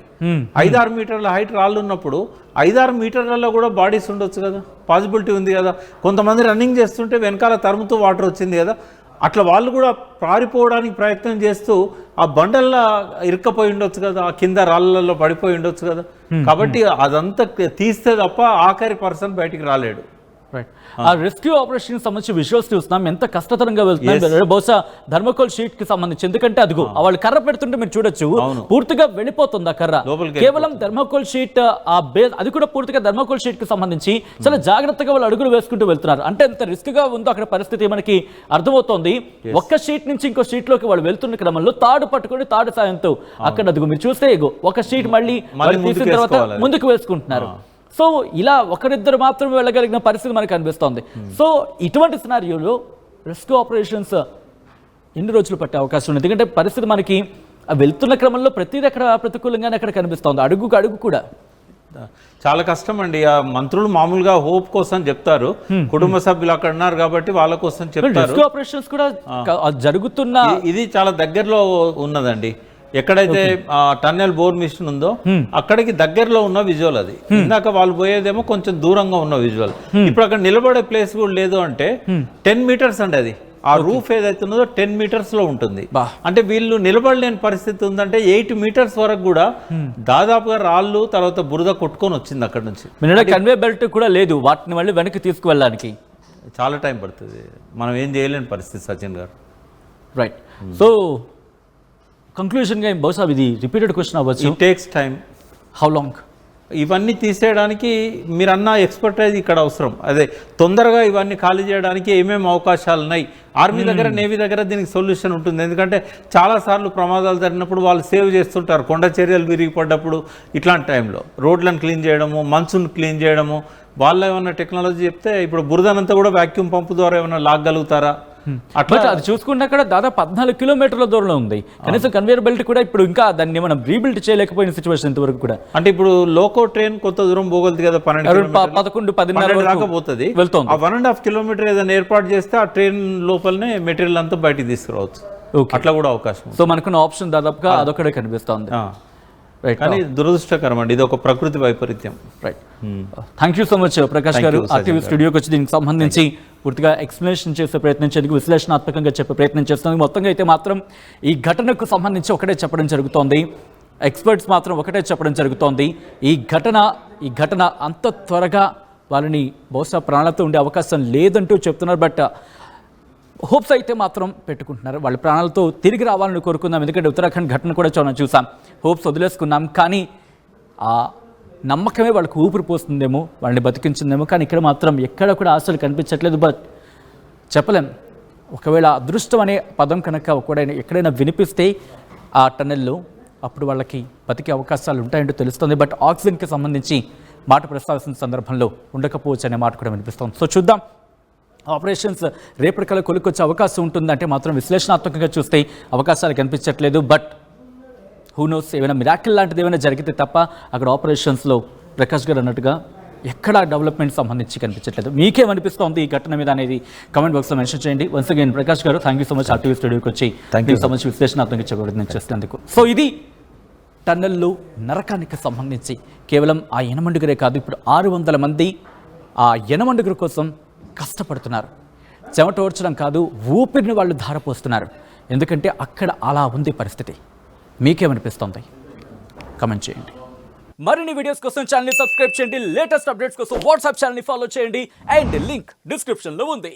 5-6 మీటర్ల హైట్ రాళ్ళు ఉన్నప్పుడు 5-6 మీటర్లలో కూడా బాడీస్ ఉండొచ్చు కదా, పాసిబిలిటీ ఉంది కదా. కొంతమంది రన్నింగ్ చేస్తుంటే వెనకాల తరుముతూ వాటర్ వచ్చింది కదా, అట్లా వాళ్ళు కూడా పారిపోవడానికి ప్రయత్నం చేస్తూ ఆ బండల్లో ఇరుక్కపోయి ఉండొచ్చు కదా, ఆ కింద రాళ్ళల్లో పడిపోయి ఉండొచ్చు కదా. కాబట్టి అదంతా తీస్తే తప్ప ఆఖరి పర్సన్ బయటికి రాలేడు.
రైట్. ఆ రెస్క్యూ ఆపరేషన్ సంబంధించి విజువల్స్ చూస్తున్నాం, ఎంత కష్టతరంగా వెళ్తున్నాం. బహుశా థర్మోకోల్ షీట్ కి సంబంధించి, ఎందుకంటే అదిగో వాళ్ళు కర్ర పెడుతుంటే మీరు చూడొచ్చు, పూర్తిగా వెళ్ళిపోతుంది ఆ కర్ర. కేవలం థర్మోకోల్ షీట్ ఆ బేస్, అది కూడా పూర్తిగా థర్మోకోల్ షీట్ కి సంబంధించి చాలా జాగ్రత్తగా వాళ్ళు అడుగులు వేసుకుంటూ వెళ్తున్నారు. అంటే ఎంత రిస్క్ గా ఉందో అక్కడ పరిస్థితి మనకి అర్థమవుతోంది. ఒక్క షీట్ నుంచి ఇంకో షీట్ లోకి వాళ్ళు వెళ్తున్న క్రమంలో తాడు పట్టుకుని తాడు సాయంతో అక్కడ అదిగో మీరు చూస్తే ఒక షీట్ మళ్ళీ తీసిన తర్వాత ముందుకు వేసుకుంటున్నారు. సో ఇలా ఒకరిద్దరు మాత్రమే వెళ్ళగలిగిన పరిస్థితి మనకు అనిపిస్తోంది. సో ఇటువంటి సినారియోలో రెస్క్యూ ఆపరేషన్స్ ఎన్ని రోజులు పట్టే అవకాశం ఉంది? ఎందుకంటే పరిస్థితి మనకి ఆ వెళ్తున్న క్రమంలో ప్రతిదీ అక్కడ ప్రతికూలంగానే అక్కడ కనిపిస్తోంది, అడుగుకు అడుగు కూడా.
చాలా కష్టం అండి. ఆ మంత్రులు మామూలుగా హోప్ కోసం చెప్తారు, కుటుంబ సభ్యులు అక్కడ ఉన్నారు కాబట్టి వాళ్ళ కోసం చెప్తారు.
రెస్క్యూ ఆపరేషన్స్ కూడా జరుగుతున్న
ఇది చాలా దగ్గరలో ఉన్నదండి. ఎక్కడైతే టన్నెల్ బోర్ మిషన్ ఉందో అక్కడికి దగ్గరలో ఉన్న విజువల్ అది. ఇందాక వాళ్ళు పోయేదేమో కొంచెం దూరంగా ఉన్న విజువల్. ఇప్పుడు అక్కడ నిలబడే ప్లేస్ కూడా లేదు అంటే 10 మీటర్స్ అండి అది. ఆ రూఫ్ ఏదైతే ఉన్నదో 10 మీటర్స్ లో ఉంటుంది. అంటే వీళ్ళు నిలబడలేని పరిస్థితి ఉందంటే 8 మీటర్స్ వరకు కూడా దాదాపుగా రాళ్ళు తర్వాత బురద కొట్టుకొని వచ్చింది అక్కడ నుంచి.
కన్వే బెల్ట్ కూడా లేదు, వాటిని మళ్ళీ వెనక్కి తీసుకువెళ్ళడానికి
చాలా టైం పడుతుంది. మనం ఏం చేయలేని పరిస్థితి సచిన్ గారు.
రైట్. సో కంక్లూజన్గా బహుశా ఇది రిపీటెడ్ క్వశ్చన్ అవ్వచ్చు.
It takes time.
How long?
ఇవన్నీ తీసేయడానికి మీరన్న ఎక్స్పర్టైజ్ ఇక్కడ అవసరం. అదే తొందరగా ఇవన్నీ ఖాళీ చేయడానికి ఏమేమి అవకాశాలు ఉన్నాయి. ఆర్మీ దగ్గర, నేవీ దగ్గర దీనికి సొల్యూషన్ ఉంటుంది. ఎందుకంటే చాలాసార్లు ప్రమాదాలు జరిగినప్పుడు వాళ్ళు సేవ్ చేస్తుంటారు. కొండ చర్యలు విరిగిపడ్డప్పుడు ఇట్లాంటి టైంలో రోడ్లను క్లీన్ చేయడము, మంచును క్లీన్ చేయడము, వాళ్ళు ఏమన్నా టెక్నాలజీ చెప్తే ఇప్పుడు బురదనంతా కూడా వాక్యూమ్ పంపు ద్వారా ఏమైనా లాగలుగుతారా?
అట్లా అది చూసుకుంటే అక్కడ దాదాపు 14 కిలోమీటర్ల దూరంలో ఉంది. కనీసం కన్వేయర్ బెల్ట్ కూడా ఇప్పుడు ఇంకా దాన్ని మనం రీబిల్డ్ చేయలేకపోయిన సిచ్యువేషన్ ఇంతవరకు కూడా.
అంటే ఇప్పుడు లోకో ట్రైన్ కొంత దూరం పోగలుగుతుంది కదా,
11-10
దాకా పోతుంది.
వెళ్తుంది.
ఆ 1.5 కిలోమీటర్ ఏదైనా ఏర్పాటు చేస్తే ఆ ట్రైన్ లోపలనే మెటీరియల్ అంతా బయటికి తీసుకురావచ్చు. అట్లా కూడా అవకాశం.
సో మనకున్న ఆప్షన్ దాదాపుగా అదొక్కడే కనిపిస్తుంది.
కానీ దురదృష్టకరం అండి, ఇది ఒక ప్రకృతి వైపరీత్యం.
Right. Thank you so much Prakash గారు, ఆర్టీవీ స్టూడియోకి వచ్చి దీనికి సంబంధించి పూర్తిగా ఎక్స్ప్లెనేషన్ చేసే ప్రయత్నం చేయడానికి, విశ్లేషణాత్మకంగా చెప్పే ప్రయత్నం చేస్తుంది. మొత్తంగా అయితే మాత్రం ఈ ఘటనకు సంబంధించి ఒకటే చెప్పడం జరుగుతోంది, ఎక్స్పర్ట్స్ మాత్రం ఒకటే చెప్పడం జరుగుతోంది. ఈ ఘటన అంత త్వరగా వాళ్ళని బహుశా ప్రాణాలతో ఉండే అవకాశం లేదంటూ చెప్తున్నారు. బట్ హోప్స్ అయితే మాత్రం పెట్టుకుంటున్నారు. వాళ్ళ ప్రాణాలతో తిరిగి రావాలని కోరుకుందాం. ఎందుకంటే ఉత్తరాఖండ్ ఘటన కూడా చాలా చూసాం, హోప్స్ వదిలేసుకున్నాం. కానీ ఆ నమ్మకమే వాళ్ళకు ఊపిరి పోస్తుందేమో, వాళ్ళని బతికించిందేమో. కానీ ఇక్కడ మాత్రం ఎక్కడ కూడా ఆశలు కనిపించట్లేదు. బట్ చెప్పలేం, ఒకవేళ అదృష్టం అనే పదం కనుక ఎక్కడైనా వినిపిస్తే ఆ టన్నెల్లో అప్పుడు వాళ్ళకి బతికే అవకాశాలు ఉంటాయంటూ తెలుస్తుంది. బట్ ఆక్సిజన్కి సంబంధించి మాట ప్రస్తావిస్తున్న సందర్భంలో ఉండకపోవచ్చు అనే మాట కూడా వినిపిస్తుంది. సో చూద్దాం, ఆపరేషన్స్ రేపటికల్లా కొలుకొచ్చే అవకాశం ఉంటుందంటే మాత్రం విశ్లేషణాత్మకంగా చూస్తే అవకాశాలు కనిపించట్లేదు. బట్ హూ నోస్, ఏమైనా మిరాకిల్ లాంటిది ఏమైనా జరిగితే తప్ప అక్కడ ఆపరేషన్స్లో ప్రకాష్ గారు అన్నట్టుగా ఎక్కడా డెవలప్మెంట్ సంబంధించి కనిపించట్లేదు. మీకేమనిపిస్తోంది ఈ ఘటన మీద అనేది కామెంట్ బాక్స్లో మెన్షన్ చేయండి. వన్స్ అగైన్ ప్రకాష్ గారు, thank you so much RTV స్టూడియోకి వచ్చి దీనికి సంబంధించి విశ్లేషణాత్మకంగా చెప్పబడింది చేసినందుకు. సో ఇది టన్నెల్లో నరకానికి సంబంధించి కేవలం ఆ యనమండుగురే కాదు, ఇప్పుడు 600 మంది ఆ యనమండుగురు కోసం కష్టపడుతున్నారు. చెమట ఓర్చడం కాదు, ఊపిరిని వాళ్ళు ధారపోస్తున్నారు. ఎందుకంటే అక్కడ అలా ఉంది పరిస్థితి. మీకేమనిపిస్తుంది కామెంట్ చేయండి. మరిన్ని వీడియోస్ కోసం ఛానల్ని సబ్స్క్రైబ్ చేయండి. లేటెస్ట్ అప్డేట్స్ కోసం వాట్సాప్ ఛానల్ని ఫాలో చేయండి. అండ్ లింక్ డిస్క్రిప్షన్లో ఉంది.